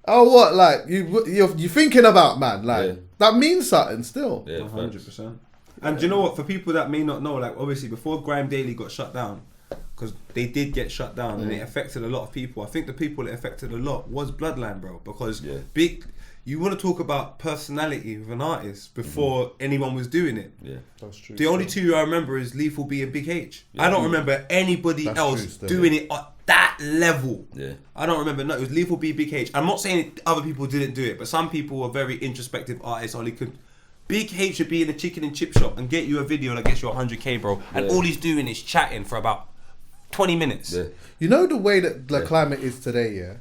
Oh, what? Like, you're thinking about, man. Like, that means something still. Yeah, 100%. And do you know what? For people that may not know, like, obviously, before Grime Daily got shut down, because they did get shut down and it affected a lot of people. I think the people it affected a lot was Bloodline, bro. Because you want to talk about personality of an artist before anyone was doing it. Yeah, that's true. The only two I remember is Lethal B and Big H. I don't remember anybody else doing it at that level. Yeah, I don't remember. No, it was Lethal B, Big H. I'm not saying other people didn't do it, but some people were very introspective artists. Only could. Big H should be in a chicken and chip shop and get you a video that gets you 100k, bro. And all he's doing is chatting for about 20 minutes. Yeah. You know the way that the climate is today, yeah?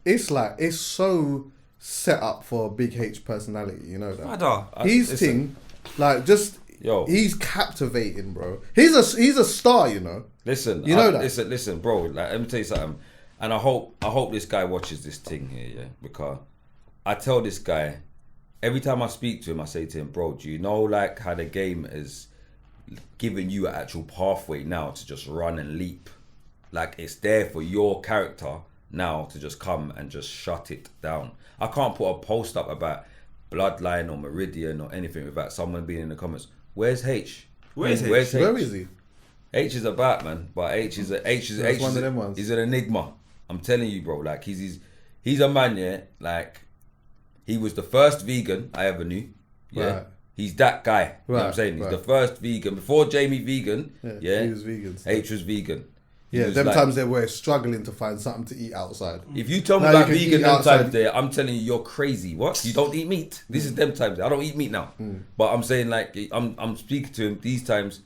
It's like, it's so set up for a Big H personality, you know that? His thing, like, just, he's captivating, bro. He's a star, you know? Listen, you know that? Listen, bro, like, let me tell you something. And I hope this guy watches this thing here, yeah? Because I tell this guy, every time I speak to him, I say to him, bro, do you know like how the game is giving you an actual pathway now to just run and leap? Like, it's there for your character now to just come and just shut it down. I can't put a post up about Bloodline or Meridian or anything without someone being in the comments, where's H? Where's H? Where is he? H is a Batman, but H is one of them ones. He's an enigma. I'm telling you, bro. Like, he's a man, yeah. Like, he was the first vegan I ever knew. Yeah. Right. He's that guy. You know what I'm saying? He's the first vegan. Before Jamie vegan, he was vegan. H was vegan. Yeah, them like, times they were struggling to find something to eat outside. If you tell me about vegan them times there, I'm telling you, you're crazy. What? You don't eat meat? This is them times. I don't eat meat now. But I'm saying, like, I'm speaking to him these times.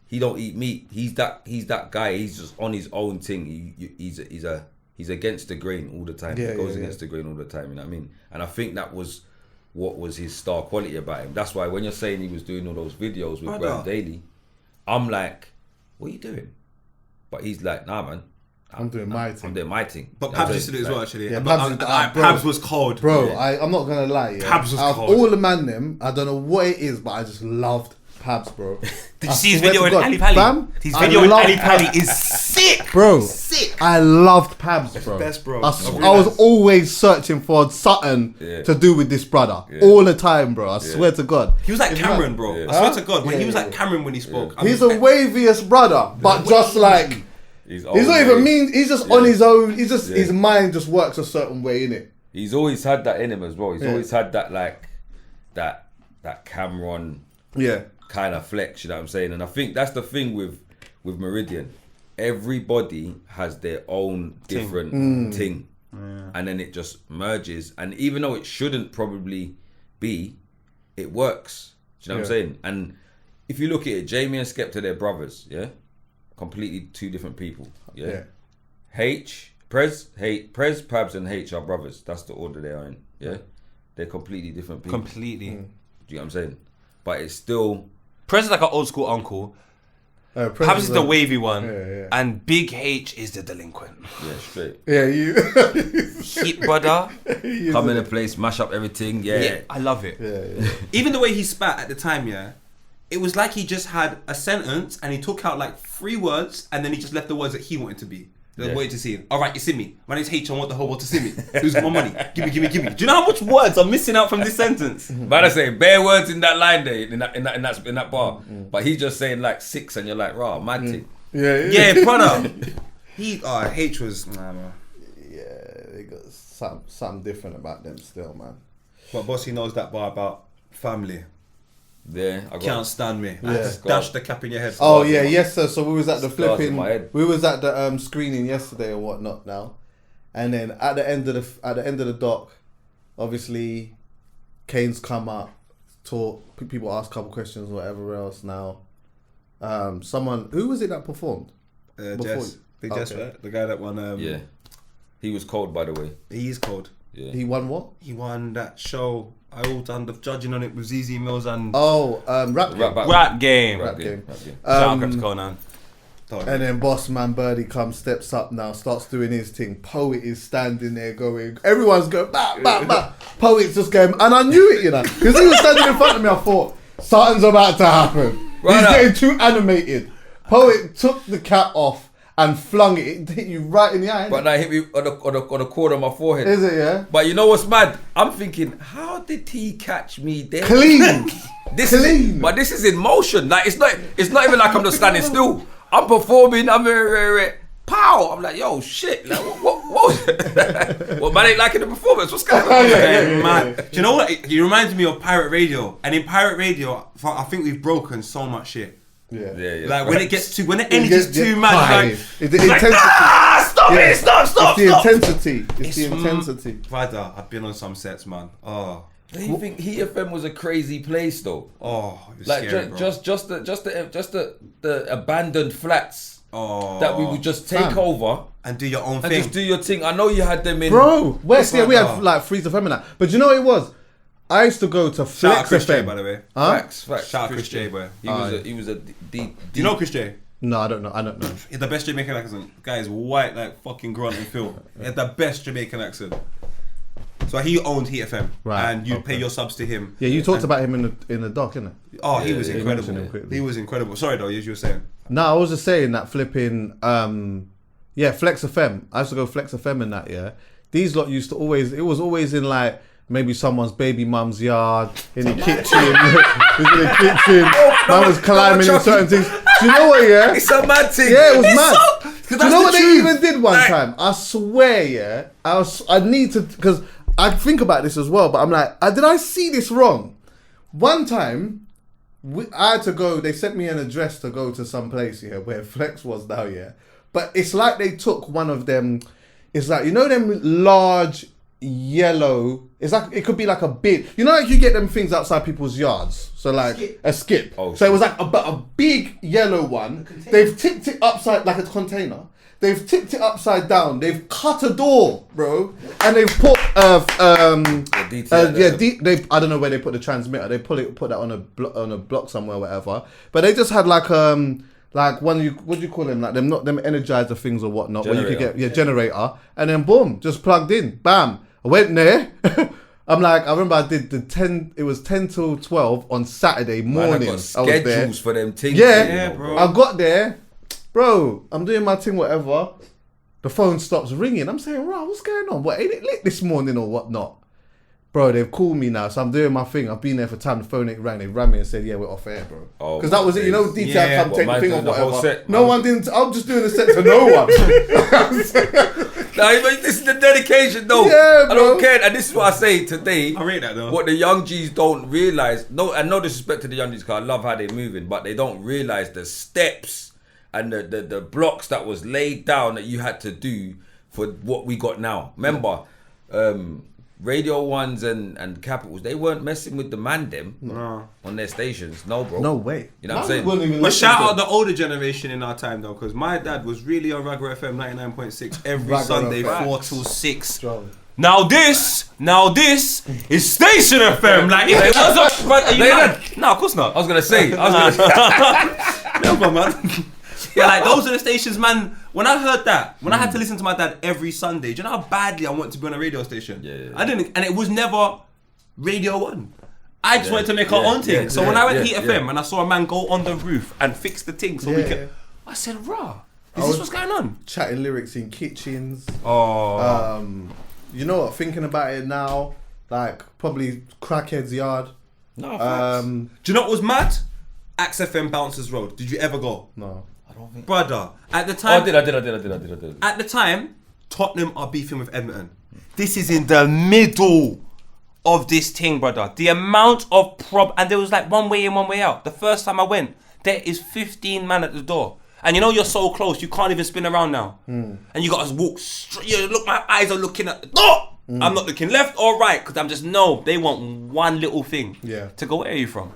He don't eat meat. He's that guy. He's just on his own thing. He's against the grain all the time. He goes against the grain all the time. You know what I mean? And I think that was what was his star quality about him. That's why when you're saying he was doing all those videos with Graham Daly, I'm like, what are you doing? But he's like, nah, man. I'm doing my thing. I'm doing my thing. But Pabs used to do it as well, actually. Yeah, Pabs was cold. Bro, I'm not going to lie. Yeah. Pabs was cold. All the man them, I don't know what it is, but I just loved Pabs, bro. Did you see his video in Ali Pali? His video in Ali Pali is sick. Bro, sick. I loved Pabs, bro. Best, bro. I was always searching for something to do with this brother. All the time, bro. I swear to God. He was like Cameron, bro. I swear to God. When he was like Cameron when he spoke. He's a waviest brother, but just like... He's not even mean. He's just on his own. He's just his mind just works a certain way, innit? He's always had that in him as well. He's always had that like that Cameron kind of flex. You know what I'm saying? And I think that's the thing with Meridian. Everybody has their own different thing, and then it just merges. And even though it shouldn't probably be, it works. Do you know what I'm saying? And if you look at it, Jamie and Skepta, they're brothers. Yeah. Completely two different people. Yeah. Prez, Pabs, and H are brothers. That's the order they are in. Yeah. They're completely different people. Completely. Do you know what I'm saying? But it's still. Prez is like an old school uncle. Pabs is the wavy one, and Big H is the delinquent. Yeah, straight. Yeah, you. Heat brother. Come in a place, mash up everything. Yeah. I love it. Even the way he spat at the time, it was like he just had a sentence and he took out like 3 words and then he just left the words that he wanted to be. Wanted to see. All right, you see me. My name's H. I want the whole world to see me. Who's got my money? Give me. Do you know how much words I'm missing out from this sentence? But I say bare words in that line there, in that bar. But he's just saying like 6, and you're like, raw, mad thing. Yeah, brother. H was man. Yeah, they got something different about them still, man. But Bossy knows that bar about family. Yeah, I Can't stand me. I Yeah. just dash the cap in your head. Oh yeah, yes sir. So we was at the Scars in flipping. my head. We was at the screening yesterday or whatnot now, and then at the end of the doc, obviously, Kane's come up, talk. People ask a couple questions, whatever else. Now, someone who was it that performed? Jess. Big Jess, Okay. right? The guy that won. Yeah, he was cold, by the way. He is cold. Yeah, He won what? He won that show. I all done the judging on it with ZZ Mills and Rap game. Rap Game. Rap game. Shout out to Conan. And then Bossman Birdie comes, steps up now, starts doing his thing. Poet is standing there going, everyone's going, back, back, back. Poet's just going, and I knew it, you know, because he was standing in front of me. I thought, something's about to happen. Right He's up. getting too animated. Poet took the cap off and flung it. It hit you right in the eye. but that hit me on the corner of my forehead. Is it, yeah? But you know what's mad? I'm thinking, how did he catch me there? Clean. This Clean. But this is in motion. Like it's not even like I'm just standing still. I'm performing. I'm pow. I'm like, yo, shit. Like, what was it? What man ain't liking the performance? What's going on? Yeah, man. Do you know what? He reminds me of Pirate Radio. And in Pirate Radio, I think we've broken so much shit. Yeah. Like when it gets when the energy's too mad, high. it's It's the like intensity. stop Yeah. it, stop. It's the intensity. It's the intensity. Brother, I've been on some sets, man. Oh, Do you think Heat FM was a crazy place though? it was Like scary, bro. just the abandoned flats that we would just take Fam. over and do your own and thing. just do your thing. I know you had them in. Bro, West, yeah, we had Brother. like Freeze FM and that. But you know what it was? I used to go to Shout out Flex Chris J, FM. by the way. Huh? Facts. Shout out Chris J, boy. He was a deep. Do you know Chris J? No, I don't know. He's the best Jamaican accent. Guy is white like fucking Grant and Phil. He had the best Jamaican accent. So he owned Heat FM, Right, and you okay. pay your subs to him. Yeah, you talked about him in the doc, innit? Oh, he was yeah, you mentioned him incredible. quickly. He was incredible. Sorry though, as you were saying. No, I was just saying that flipping, Flex FM. I used to go Flex FM in that, yeah. These lot used to it was always in like, maybe someone's baby mum's yard, in the kitchen. In the kitchen. Man was climbing in certain things. Do you know what, yeah? It's a mad thing. Yeah, it was It's mad. so- Do you know what they truth. even did one Like- time? I swear, yeah. I need to, because I think about this as well, but I'm like, did I see this wrong? One time, I had to go, they sent me an address to go to some place, yeah, where Flex was now, yeah. But it's like they took one of them, it's like, you know them large yellow, it's like, it could be like a bin. You know, like you get them things outside people's yards. So like a skip. Oh, so it was like a big yellow one. They've tipped it upside, like a container. They've tipped it upside down. They've cut a door, bro, and they've put I don't know where they put the transmitter. They put that on a block somewhere, or whatever. But they just had like one what do you call them? Like them, not them energizer things or whatnot. Where you could get generator, and then boom, just plugged in, bam. I went there. I'm like, I remember I did it was 10 till 12 on Saturday morning. Man, I got I was there. schedules for them things. Yeah, bro. I got there, bro. I'm doing my thing, whatever. The phone stops ringing. I'm saying, right, what's going on? What, ain't it lit this morning or whatnot? Bro, they've called me now, so I'm doing my thing. I've been there for time. The phone ain't rang. They rang me and said, yeah, we're off air, bro. Oh, Because that was it. You know, DTI yeah, come take the man thing doing off, the whole whatever. set, No man. one didn't. I'm just doing a set to no one. Nah, this is the dedication, though. Yeah, I don't bro. care, and this is what I say today. I rate that though. What the young G's don't realise, and no disrespect to the young G's, because I love how they're moving, but they don't realise the steps and the blocks that was laid down that you had to do for what we got now. Remember, Radio Ones and Capitals, they weren't messing with the man them on their stations. No, bro. No way. You know what I'm saying? But shout out the older generation in our time though, because my dad was really on Ragga FM 99.6 every Ragga Sunday, FM. 4 till 6. Strong. Now this is Station FM. Like if it was up, but are you mad? No, of course not. I was gonna say. Never, man. Yeah, like those are the stations, man. When I heard that, when I had to listen to my dad every Sunday, do you know how badly I wanted to be on a radio station? Yeah. I didn't, and it was never Radio 1. I just wanted to make our own thing. So when I went to Heat yeah. FM and I saw a man go on the roof and fix the thing so we could, I said, rah, is this what's going on? Chatting lyrics in kitchens. Oh. You know what? Thinking about it now, like probably crackhead's yard. No, Do you know what was mad? Axe FM Bouncers Road. Did you ever go? No. I don't think. Brother, at the time. I did. At the time, Tottenham are beefing with Edmonton. This is in the middle of this thing, brother. The amount of and there was like one way in, one way out. The first time I went, there is 15 man at the door. And you know you're so close, you can't even spin around now. And you got to walk straight. You look, my eyes are looking at the door. I'm not looking left or right because I'm just, no, they want one little thing to go, where are you from?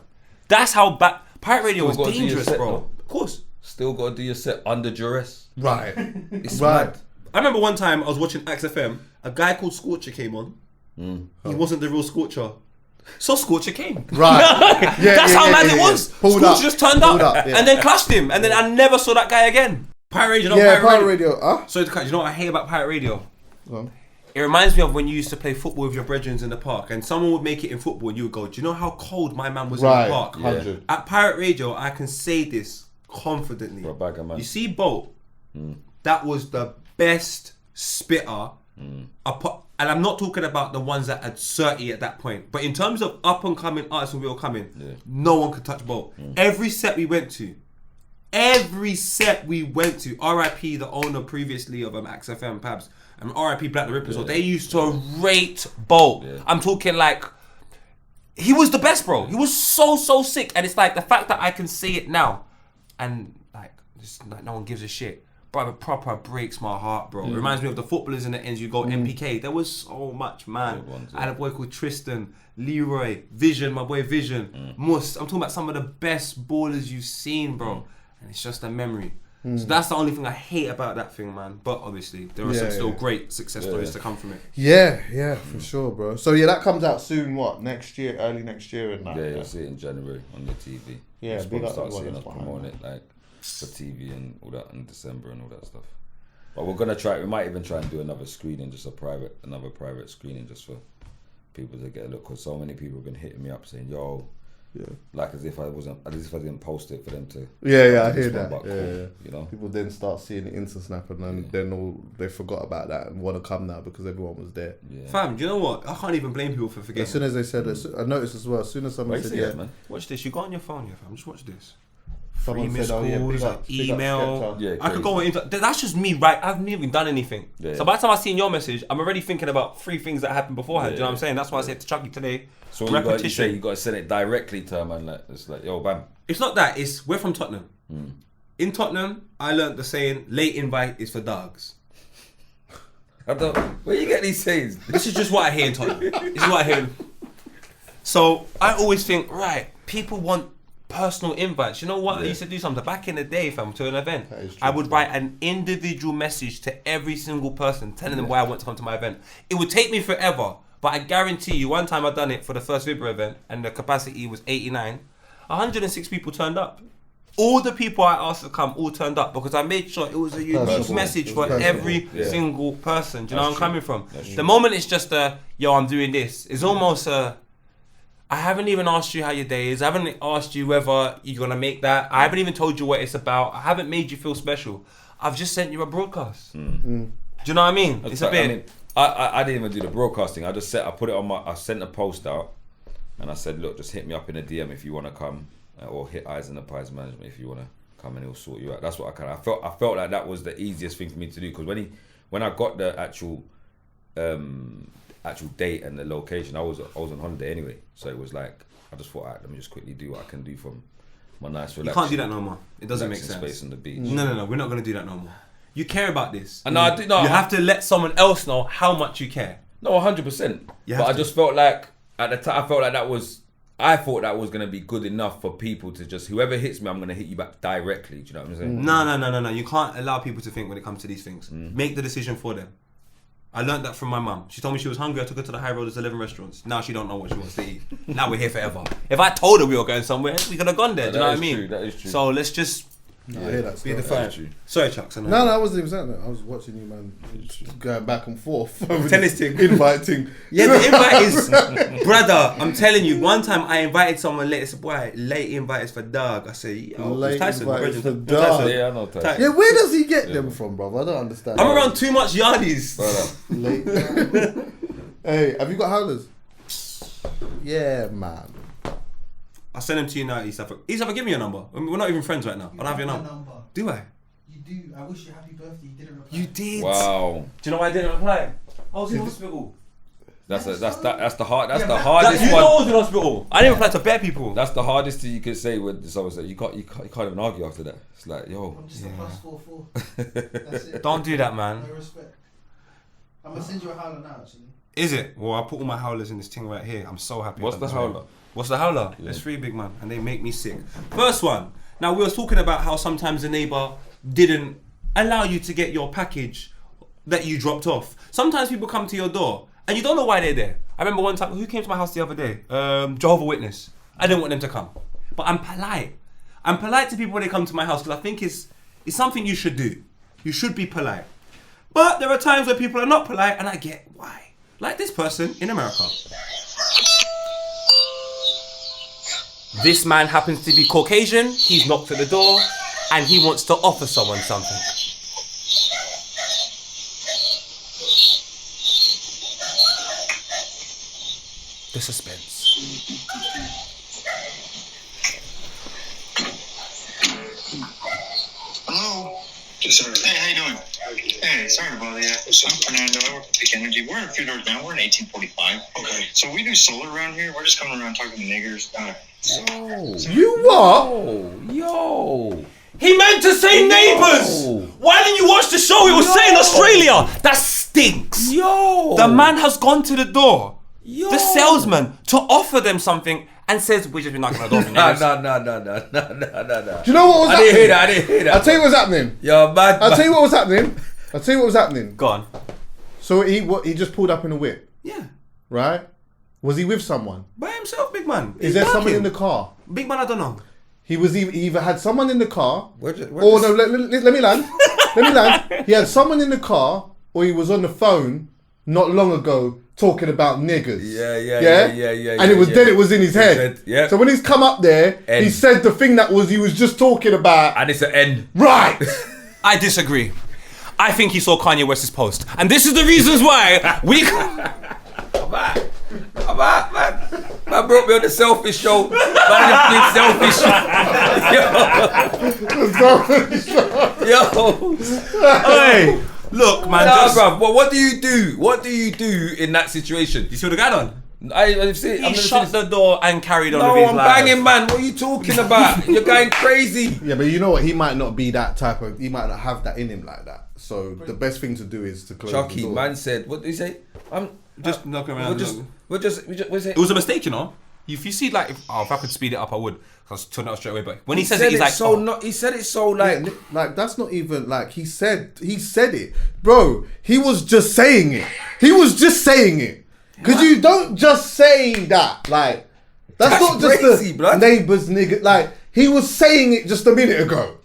That's how bad. Pirate Radio was dangerous, bro. No? Of course. Still got to do your set under duress. Right. It's Right. mad. I remember one time I was watching Axe FM, a guy called Scorcher came on. He wasn't the real Scorcher. So Scorcher came. Right. That's how mad it was. Pulled Scorcher up. just turned Pulled up, up, yeah. and then clashed him. And then I never saw that guy again. Pirate Radio, Pirate Radio. Huh? So you know what I hate about Pirate Radio? Go on. It reminds me of when you used to play football with your brethren in the park and someone would make it in football and you would go, do you know how cold my man was in the park? 100. At Pirate Radio, I can say this confidently. For a bag of man. You see Bolt, that was the best spitter. And I'm not talking about the ones that had 30 at that point. But in terms of up and coming artists when we were coming, no one could touch Bolt. Every set we went to, RIP the owner previously of Axe FM Pabs, and RIP Black the Ripper, so they used to rate Bolt. I'm talking like, he was the best, bro. He was so sick. And it's like the fact that I can say it now and like, just like no one gives a shit. Bro, it proper breaks my heart, bro. It reminds me of the footballers in the ends. You go MPK. There was so much, man. I had a boy called Tristan, Leroy, Vision, my boy Vision, Mus. I'm talking about some of the best ballers you've seen, bro. And it's just a memory. So that's the only thing I hate about that thing, man. But obviously, there are some still great success stories to come from it. Yeah, for sure, bro. So that comes out soon. What, next year, early next year, and that. Yeah, you'll see it in January on the TV. Yeah, big up start everyone seeing that's us behind promoting it like for TV and all that in December and all that stuff. But we're gonna try. We might even try and do another screening, just another private screening, just for people to get a look. Because so many people have been hitting me up saying, "Yo." Yeah. Like as if I didn't post it for them to. Yeah, I hear that. Yeah. You know, people then start seeing it Insta Snap and then they forgot about that and want to come now because everyone was there. Yeah. Fam, do you know what? I can't even blame people for forgetting. As soon as they said, I noticed as well. As soon as someone said, man. Watch this. You go on your phone, yeah, fam. Just watch this. Someone Free said, "Oh yeah, missed big calls, up, email." Yeah, I could go into. That's just me, right? I haven't even done anything. Yeah, so by the time I seen your message, I'm already thinking about 3 things that happened beforehand. Do you know what I'm saying? That's why I said to Chuckie today. So repetition. you got to send it directly to him, and like it's like, yo, bam. It's not that. It's we're from Tottenham. In Tottenham, I learnt the saying, "Late invite is for dogs." Where you get these sayings? This is just what I hear in Tottenham. This is what I hear. So I always think, right, people want personal invites. You know what? I used to do something back in the day, fam, to an event. I would write an individual message to every single person telling them why I want to come to my event. It would take me forever, but I guarantee you, one time I done it for the first Vibra event and the capacity was 89, 106 people turned up. All the people I asked to come all turned up because I made sure it was a unique message for every single person. Do you know where I'm coming from? The moment it's just yo, I'm doing this, it's almost I haven't even asked you how your day is. I haven't asked you whether you're going to make that. I haven't even told you what it's about. I haven't made you feel special. I've just sent you a broadcast. Do you know what I mean? It's a bit. I mean, I didn't even do the broadcasting. I put it on I sent a post out and I said, look, just hit me up in a DM if you want to come, or hit Eyes and the Pies Management if you want to come and he'll sort you out. That's what I felt like that was the easiest thing for me to do, because when I got the actual date and the location, I was on holiday anyway, so it was like I just thought, let me just quickly do what I can do from my nice relaxing. You can't do that no more. It doesn't make sense. Space on the beach. No, we're not going to do that no more. You care about this. No, I do. No, you have to let someone else know how much you care. No, 100%. But I just felt like at the time, I thought that was going to be good enough for people to just, whoever hits me, I'm going to hit you back directly. Do you know what I'm saying? No. You can't allow people to think when it comes to these things. Make the decision for them. I learned that from my mum. She told me she was hungry. I took her to the High Road. There's 11 restaurants. Now she don't know what she wants to eat. Now we're here forever. If I told her we were going somewhere, we could have gone there. Do you know what I mean? True, that is true. So let's just I hear that. Be Still. defiant. Sorry, Chucks. No, I wasn't even saying that. I was watching you, man, going back and forth. Tennis thing. Inviting. Yeah, the invite is, brother. I'm telling you. One time I invited someone late. It's boy, late invites for Doug. I say, yo, Late Tyson, invites Bridget, for Doug. Yeah, I know. Tyson. Yeah, where does he get them from, bro? I don't understand. I'm around too much yardies. Brother. Late. Hey, have you got howlers? Yeah, man. I'll send them to you now, East give me your number. We're not even friends right now. I don't have your number. Do I? You do. I wish you happy birthday. You didn't reply. You did. Wow. Do you know why I didn't reply? I was in hospital. That's the hardest You know I one. was in hospital. I didn't reply to bare people. That's the hardest thing you could say with someone. Say you can't even argue after that. It's like, yo. I'm just a +44. That's it. Don't do that, man. No respect. I'm gonna send you a howler now, actually. Is it? Well, I put all my howlers in this thing right here. I'm so happy. What's about the this howler? one. What's the howler? Yeah. There's 3 big man, and they make me sick. First one. Now we were talking about how sometimes the neighbour didn't allow you to get your package that you dropped off. Sometimes people come to your door and you don't know why they're there. I remember one time, who came to my house the other day? Jehovah's Witness. I didn't want them to come, but I'm polite. I'm polite to people when they come to my house because I think it's something you should do. You should be polite. But there are times where people are not polite, and I get why. Like this person in America. This man happens to be Caucasian. He's knocked at the door, and he wants to offer someone something. The suspense. Hello? Sorry. Hey, how you doing? Hey, sorry to bother you. I'm Fernando. I work at Peak Energy. We're a few doors down. We're in 1845. Okay. So we do solar around here. We're just coming around talking to niggers. You what? Yo. He meant to say neighbours. Why didn't you watch the show? He was saying Australia. That stinks. Yo. The man has gone to the door. Yo. The salesman to offer them something and says, "We just been knocking on the door for neighbours." No. Do you know what was I happening? didn't hear that. I'll tell you what's happening. Yo, man. I'll tell you what was happening. Go on. So he just pulled up in a whip, Yeah. right? Was he with someone? By himself, big man. Is there someone in the car? Big man, I don't know. He either had someone in the car, Let let me land. He had someone in the car, or he was on the phone not long ago talking about niggers. Yeah. And it was in his head. Yeah. So when he's come up there, he End. said the thing that he was just talking about. And it's an end. Right. I disagree. I think he saw Kanye West's post. And this is the reasons why we... I'm back, man. Man brought me on the selfish show. Man, just being selfish. Yo. Hey, look, man. Nah, Just, bruv, what do you do? What do you do in that situation? you see what the guy done? I've seen it. He shut the door and carried on No, with his I'm life. banging, man. What are you talking about? You're going crazy. Yeah, but you know what? He might not be that type of. He might not have that in him like that. So the best thing to do is to close the Chuckie, door. man said, what did he say? Just knocking around. We're just, what's it? It was a mistake, you know. If you see, like, if I could speed it up, I would. I was turning out straight away. But when he says it, he's like, so oh. he said it so like, Like that's not even like he said it, bro. He was just saying it. Because you don't just say that. Like that's not just crazy, the blood. neighbours nigga. Like he was saying it just a minute ago.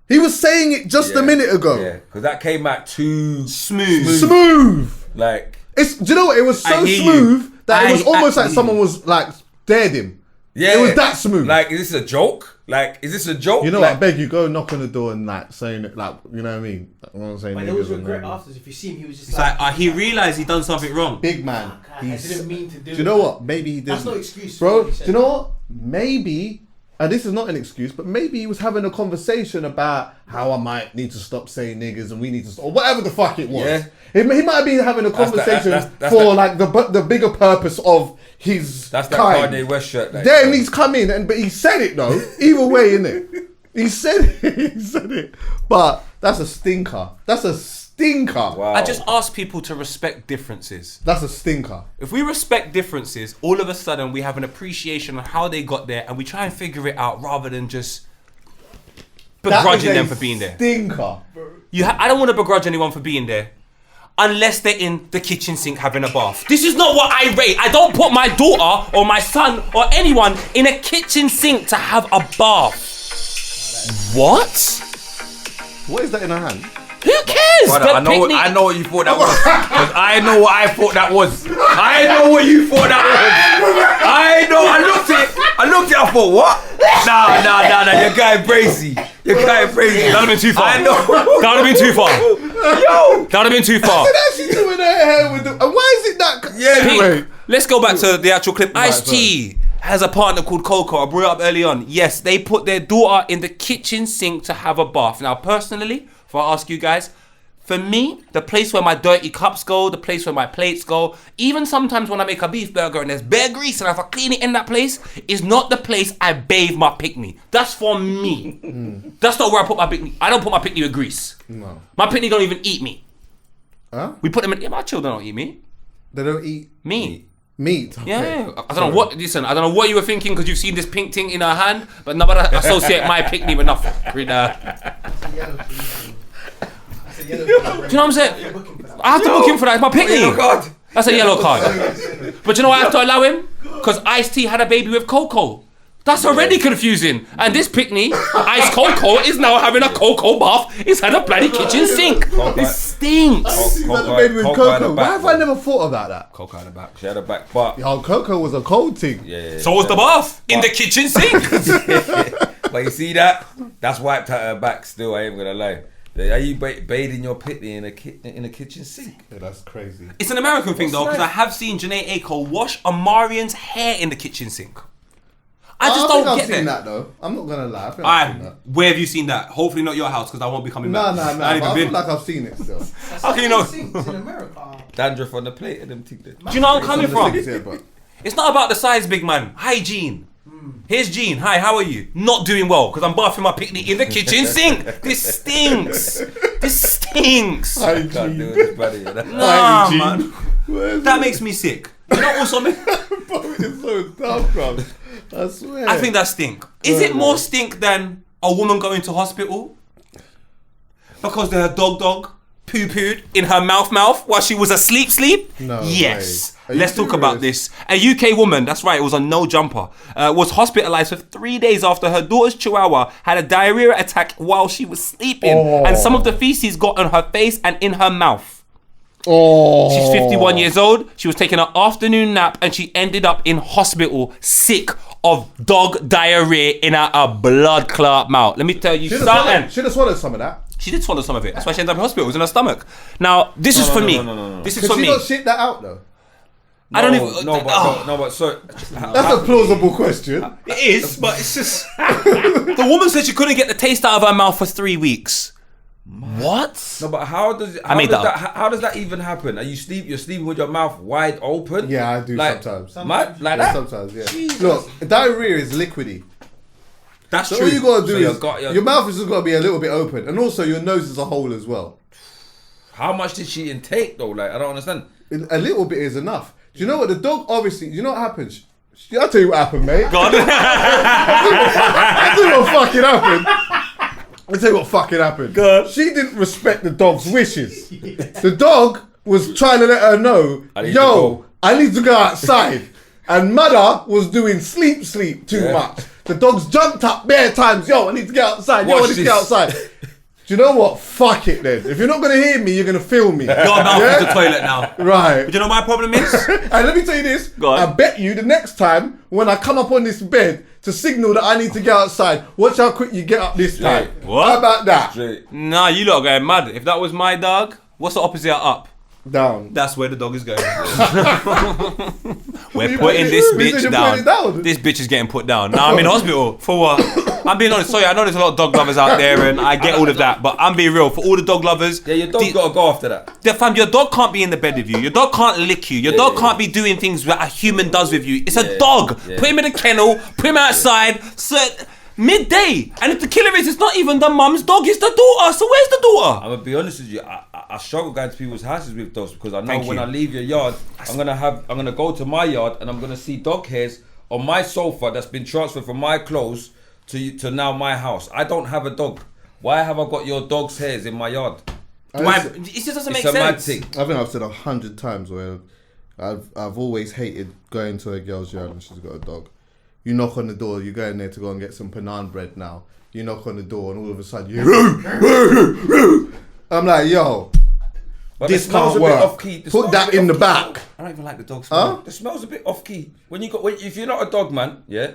He was saying it just a minute ago. Yeah, because that came out too Smooth. like. Do you know what? It was so I hear smooth that it I was almost like actually- someone was like dared him. Yeah, It was that smooth. Like, is this a joke? Like, is this a joke? You know like, what? I beg you, go knock on the door and like saying it, like you know what I mean. I'm not saying But there was niggas and regret that. afterwards. If you see him, he was just It's like, he realised he done something wrong. Big man. I didn't mean to do you know what? Maybe he didn't. That's no excuse for bro. what he Do said. you know what? Maybe, and this is not an excuse, but maybe he was having a conversation about how I might need to stop saying niggas and we need to, or whatever the fuck it was. Yeah. He might have been having a conversation that's for like the bigger purpose of his that's that kind. Kanye West shirt. Like, Then he's come in, but he said it though. Either way, innit? He said it. He said it. But that's a stinker. That's a stinker. Wow. I just ask people to respect differences. That's a stinker. If we respect differences, all of a sudden we have an appreciation of how they got there and we try and figure it out rather than just begrudging them for being there. Stinker. I don't want to begrudge anyone for being there unless they're in the kitchen sink having a bath. This is not what I rate. I don't put my daughter or my son or anyone in a kitchen sink to have a bath. What? What is that in her hand? Who cares? Brother, The I know picnic- what you thought that was. 'Cause I know what I thought that was. I know what you thought that was. I know. I looked at it. I thought, what? Nah. You're going crazy. You're going crazy. That'd have been too far. I know. That would have been too far. Yo. That would have been too far. Look at that, she's doing her hair with the. And why is it that? Yeah, Anyway. Let's go back to the actual clip. Right, Ice-T has a partner called Coco. I brought it up early on. Yes, they put their daughter in the kitchen sink to have a bath. Now, personally, if I ask you guys, for me, the place where my dirty cups go, the place where my plates go, even sometimes when I make a beef burger and there's bare grease and I have to clean it in that place, is not the place I bathe my picnic. That's for me. That's not where I put my picnic. I don't put my picnic with grease. No. My picnic don't even eat meat. Huh? We put them in. Yeah, my children don't eat meat. They don't eat Meat. meat. Okay. Yeah, I don't know what. Listen, I don't know what you were thinking because you've seen this pink thing in her hand, but nobody associate my picnic with nothing. With, do you know what I'm saying? I have to book him for that. It's my picnic. Oh God. That's a yellow card. But you know why I have to allow him? Because Ice-T had a baby with Coco. That's already confusing. And this picnic, Ice Coco, is now having a Coco bath inside a bloody kitchen sink. This stinks. She's had a baby with Coco. Why have I never thought about that? Coco had a back. She had a back, but Yo, Coco was a cold thing. yeah. So was the bath in the kitchen sink. But you see that? That's wiped out her back. Still, I ain't gonna lie. Are you bathing your picnic in a kitchen sink? Yeah, that's crazy. It's an American thing though, because I have seen Janae Aiko wash Amarian's hair in the kitchen sink. I just think don't I've get seen that. that though. I'm not gonna lie. I think I've seen that. Where have you seen that? Hopefully not your house, because I won't be coming No. back. But I ain't I even feel been. like I've seen it still. How can you know? Sinks in America. Dandruff on the plate and them things. Do you know where I'm coming from? Yeah, but It's not about the size, big man. Hygiene. Here's Gene. Hi, how are you? Not doing well because I'm bathing my picnic in the kitchen sink. This stinks. This stinks. Can't do it, this buddy. Nah, man. Where's That makes me sick. You know also me? It's so dumb, bro. I swear. I think that's stink. Is it more stink than a woman going to hospital because her dog poo-pooed in her mouth while she was asleep? No yes. way. Are you Let's talk about serious? this. A UK woman, that's right, it was a no jumper, was hospitalized for 3 days after her daughter's chihuahua had a diarrhea attack while she was sleeping, and some of the feces got on her face and in her mouth. Oh. She's 51 years old. She was taking an afternoon nap and she ended up in hospital sick of dog diarrhea in her blood clot mouth. Let me tell you something. Should have swallowed some of that. She did swallow some of it. That's why she ended up in hospital. It was in her stomach. Now, this is for me. No. This is Could for she me. not shit that out though? I don't even. No, but so That's a plausible question. It is, but it's just. The woman said she couldn't get the taste out of her mouth for 3 weeks. What? no, but how does that even happen? You're sleeping with your mouth wide open? Yeah, I do sometimes. Like Yeah, that? sometimes, yeah. Look, diarrhea is liquidy. That's So true. all you gotta do So is your mouth is just gotta be a little bit open, and also your nose is a hole as well. How much did she intake though? Like I don't understand. A little bit is enough. Do you know what the dog? Obviously, you know what happens. I'll tell you what happened, mate. God. I'll tell you what fucking happened. I'll tell you what fucking happened. God. She didn't respect the dog's wishes. The dog was trying to let her know, I need to yo, go. I need to go outside. And mother was doing sleep too much. The dog's jumped up bare times. Yo, I need to get outside. Yo, I Watch need to this. get outside. Do you know what? Fuck it then. If you're not going to hear me, you're going to feel me. Your mouth is the toilet now. Right. But you know what my problem is? And let me tell you this. Go on. I bet you the next time when I come up on this bed to signal that I need to get outside, watch how quick you get up this time. What? How about that? Straight. Nah, you lot are going mad. If that was my dog, what's the opposite of up? Down. That's where the dog is going. We're You putting put- this you said bitch you're down. putting it down. This bitch is getting put down. Now I'm in hospital. For what? I'm being honest. Sorry, I know there's a lot of dog lovers out there and I get all of that. But I'm being real. For all the dog lovers. Yeah, your dog gotta go after that. Fam, your dog can't be in the bed with you. Your dog can't lick you. Your dog can't be doing things that a human does with you. It's a dog. Yeah. Put him in a kennel. Put him outside. So, midday. And if the killer is, it's not even the mum's dog. It's the daughter. So where's the daughter? I'm gonna be honest with you. I struggle going to people's houses with dogs because I know Thank when you. I leave your yard, I'm gonna go to my yard and I'm gonna see dog hairs on my sofa that's been transferred from my clothes to now my house. I don't have a dog. Why have I got your dog's hairs in my yard? It just doesn't make It's a mad sense. thing. I think I've said 100 times where I've always hated going to a girl's yard and she's got a dog. You knock on the door, you go in there to go and get some banana bread now. you knock on the door, and all of a sudden you. I'm like, yo, But this the smell's can't a bit work. off key. The Put smell's that a bit in the off key. back. I don't even like the dog smell. Huh? The smell's a bit off key. If you're not a dog man, yeah.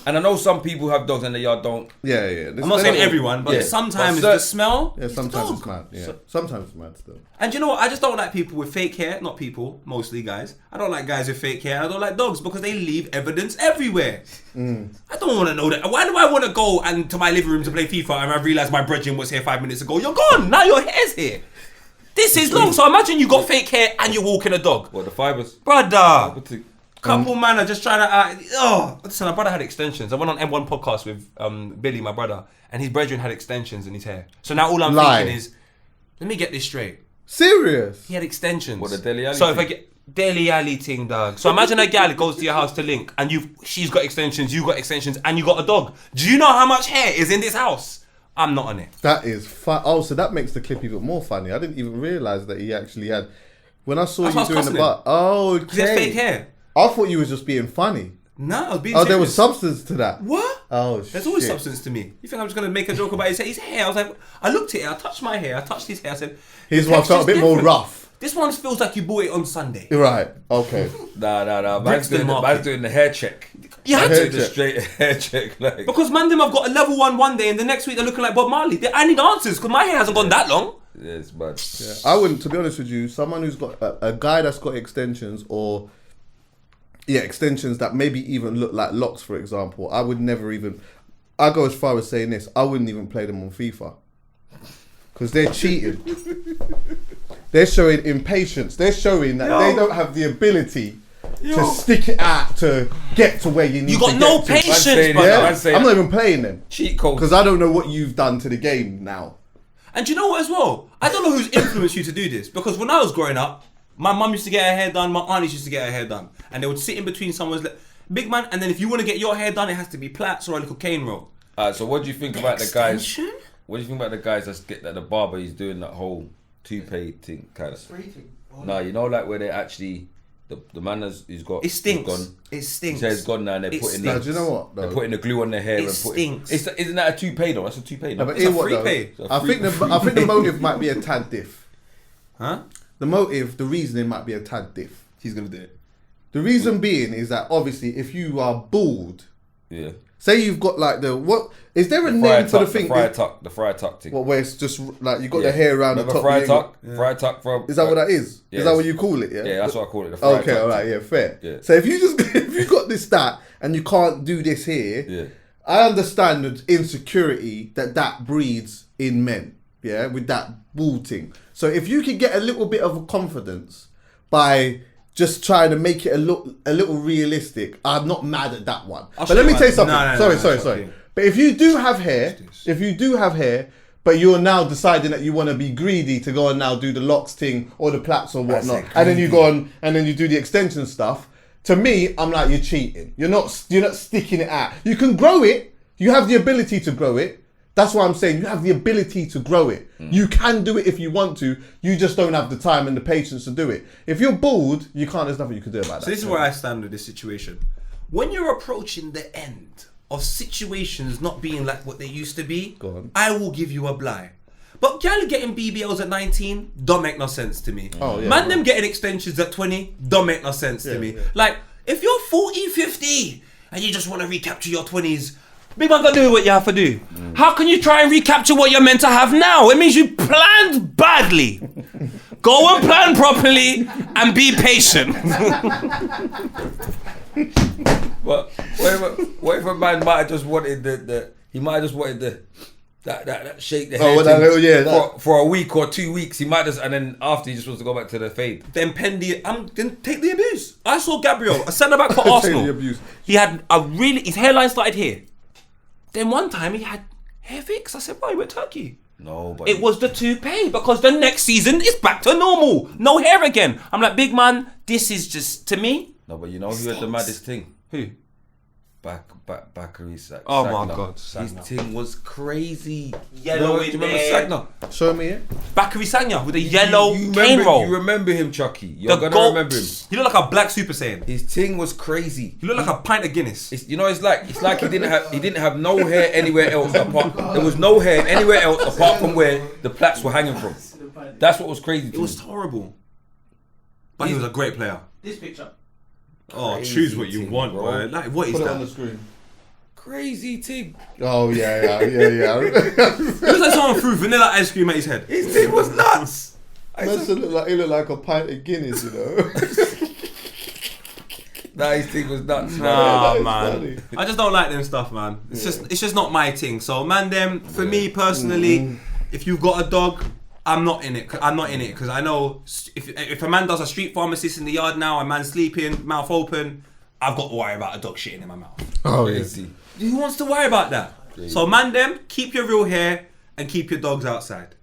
And I know some people have dogs and the yard don't. Yeah, yeah. I'm not saying everyone, but Yeah. sometimes But the smell. Yeah, sometimes dog. it's mad. Yeah, sometimes it's mad still. And you know what? I just don't like people with fake hair. Not people, mostly guys. I don't like guys with fake hair. I don't like dogs because they leave evidence everywhere. I don't want to know that. Why do I want to go and to my living room to play FIFA and I realise my brethren was here 5 minutes ago? You're gone. Now your hair's here. This is long. So imagine you got fake hair and you're walking a dog. What, the fibres? Brother. Couple man are just trying to listen, my brother had extensions. I went on M1 podcast with Billy, my brother, and his brethren had extensions in his hair. So now all I'm thinking is, let me get this straight. Serious? He had extensions. What, the Dele Alli So if thing? I get Dele Alli thing, dog. So imagine a gal goes to your house to link, and she's got extensions, you got extensions, and you got a dog. Do you know how much hair is in this house? I'm not on it. That is fun. Oh, so that makes the clip even more funny. I didn't even realise that he actually had. When I saw That's you why I was doing the cussing butt. Oh, Because he has fake okay. hair. I thought you were just being funny. No, I was being Oh, serious. there was substance to that. What? Oh, There's always shit. substance to me. You think I'm just going to make a joke about his hair? I was like, I looked at it, I touched my hair, I touched his hair, I said, His the one felt a bit texture's more different. rough. This one feels like you bought it on Sunday. Right. Okay. Nah. Man's Brixton Market. doing the hair check. You had Hair to. The check. straight hair check. Like. Because man, them have got a level 1 day and the next week they're looking like Bob Marley. I need answers because my hair hasn't gone that long. Yeah, it's bad. Yeah. I wouldn't, to be honest with you, someone who's got a guy that's got extensions or extensions that maybe even look like locks, for example. I would never even. I go as far as saying this. I wouldn't even play them on FIFA because they're cheating. They're showing impatience. They're showing that they don't have the ability to stick it out to get to where you need. You got to no get to. patience, saying, brother. yeah. Yeah? I'm saying- I'm not even playing them Cheat code. because I don't know what you've done to the game now. And do you know what as well? I don't know who's influenced you to do this because when I was growing up, my mum used to get her hair done, my aunties used to get her hair done, and they would sit in between someone's big man, and then if you want to get your hair done, it has to be plaits or a little cane roll. So what do you think about the guys? Extension? What do you think about the guys that the barber is doing that whole toupee thing kind of? Spray thing. Oh, No, you know, like where they actually the man he's got. It stinks. he's gone. It stinks. He says it's gone now, and they're It putting. No, stinks. do you know what? They're Though? putting the glue on their hair It and putting. stinks. Isn't that a toupee though? That's a toupee. No, No, but It's hear a what, free though? pay. I think the motive might be a tad diff. Huh? The motive, the reasoning might be a tad diff. He's gonna do it. The reason being is that obviously if you are bald, yeah. say you've got like what is there a The name for the tuck, thing? the friar tuck thing. What, where it's just like you got Yeah. the hair around Remember the top. friar you tuck? ain't Friar tuck from. got- Is that what that is? Yeah, Is that what you call it? Yeah. Yeah, that's what I call it. The friar Okay, tuck all right, thing. yeah, fair. Yeah. So if you just if you got this that and you can't do this here, Yeah. I understand the insecurity that breeds in men. Yeah, with that bald thing. So if you could get a little bit of confidence by just trying to make it a little realistic, I'm not mad at that one. I'll But let show me you tell you one. something. No, Sorry. okay. But if you do have hair, but you're now deciding that you want to be greedy to go and now do the locks thing or the plaits or whatnot, and then you go on and then you do the extension stuff. To me, I'm like, you're cheating. You're not sticking it out. You can grow it. You have the ability to grow it. That's why I'm saying you have the ability to grow it. You can do it if you want to. You just don't have the time and the patience to do it. If you're bald, you can't. There's nothing you can do about that. So this is where I stand with this situation. When you're approaching the end of situations not being like what they used to be, Go on. I will give you a blie. But gal getting BBLs at 19 don't make no sense to me. Oh, yeah, Man, right. them getting extensions at 20 don't make no sense to me. yeah. Like, if you're 40, 50 and you just want to recapture your 20s, big man gotta do what you have to do. How can you try and recapture what you're meant to have now? It means you planned badly. Go and plan properly and be patient. But what if a man might have just wanted he might have just wanted that shake the hair well, that thing little- yeah, that- for a week or 2 weeks. He might just, and then after he just wants to go back to the fade. Then then take the abuse. I saw Gabriel, a centre back for Take Arsenal. the abuse. He had his hairline started here. Then one time he had hair fix. I said, "Why, we're Turkey." No, but It was the toupee because the next season is back to normal. No hair again. I'm like, big man, this is just, to me. no, but you know who had the maddest thing? Who? Bakary Sagna. Oh my God, His Sagna. thing was crazy. Yellow Do you in remember there. Sagna? Show me it. Bakary Sagna with a yellow You cane remember, roll. you remember him, Chuckie. The You're gonna goat- remember him. He looked like a black Super Saiyan. His thing was crazy. He looked like a pint of Guinness. It's like he didn't have no hair anywhere else apart. There was no hair anywhere else apart from where the plaits were hanging from. That's what was crazy. It was horrible. But he was a great player. This picture. Oh, Crazy choose what you thing, want, bro. bro. Like, what is Put it on the that? screen. crazy thing. Oh yeah. It looks like someone threw vanilla ice cream at his head. His thing was nuts. He looked like a pint of Guinness, you know. Nah, his thing was nuts. Nah, that is man. funny. I just don't like them stuff, man. It's just not my thing. So, man, for me personally, if you've got a dog, I'm not in it. I'm not in it because I know if a man does a street pharmacist in the yard now, a man sleeping, mouth open, I've got to worry about a dog shitting in my mouth. Oh Crazy. Who wants to worry about that? So, man, keep your real hair and keep your dogs outside.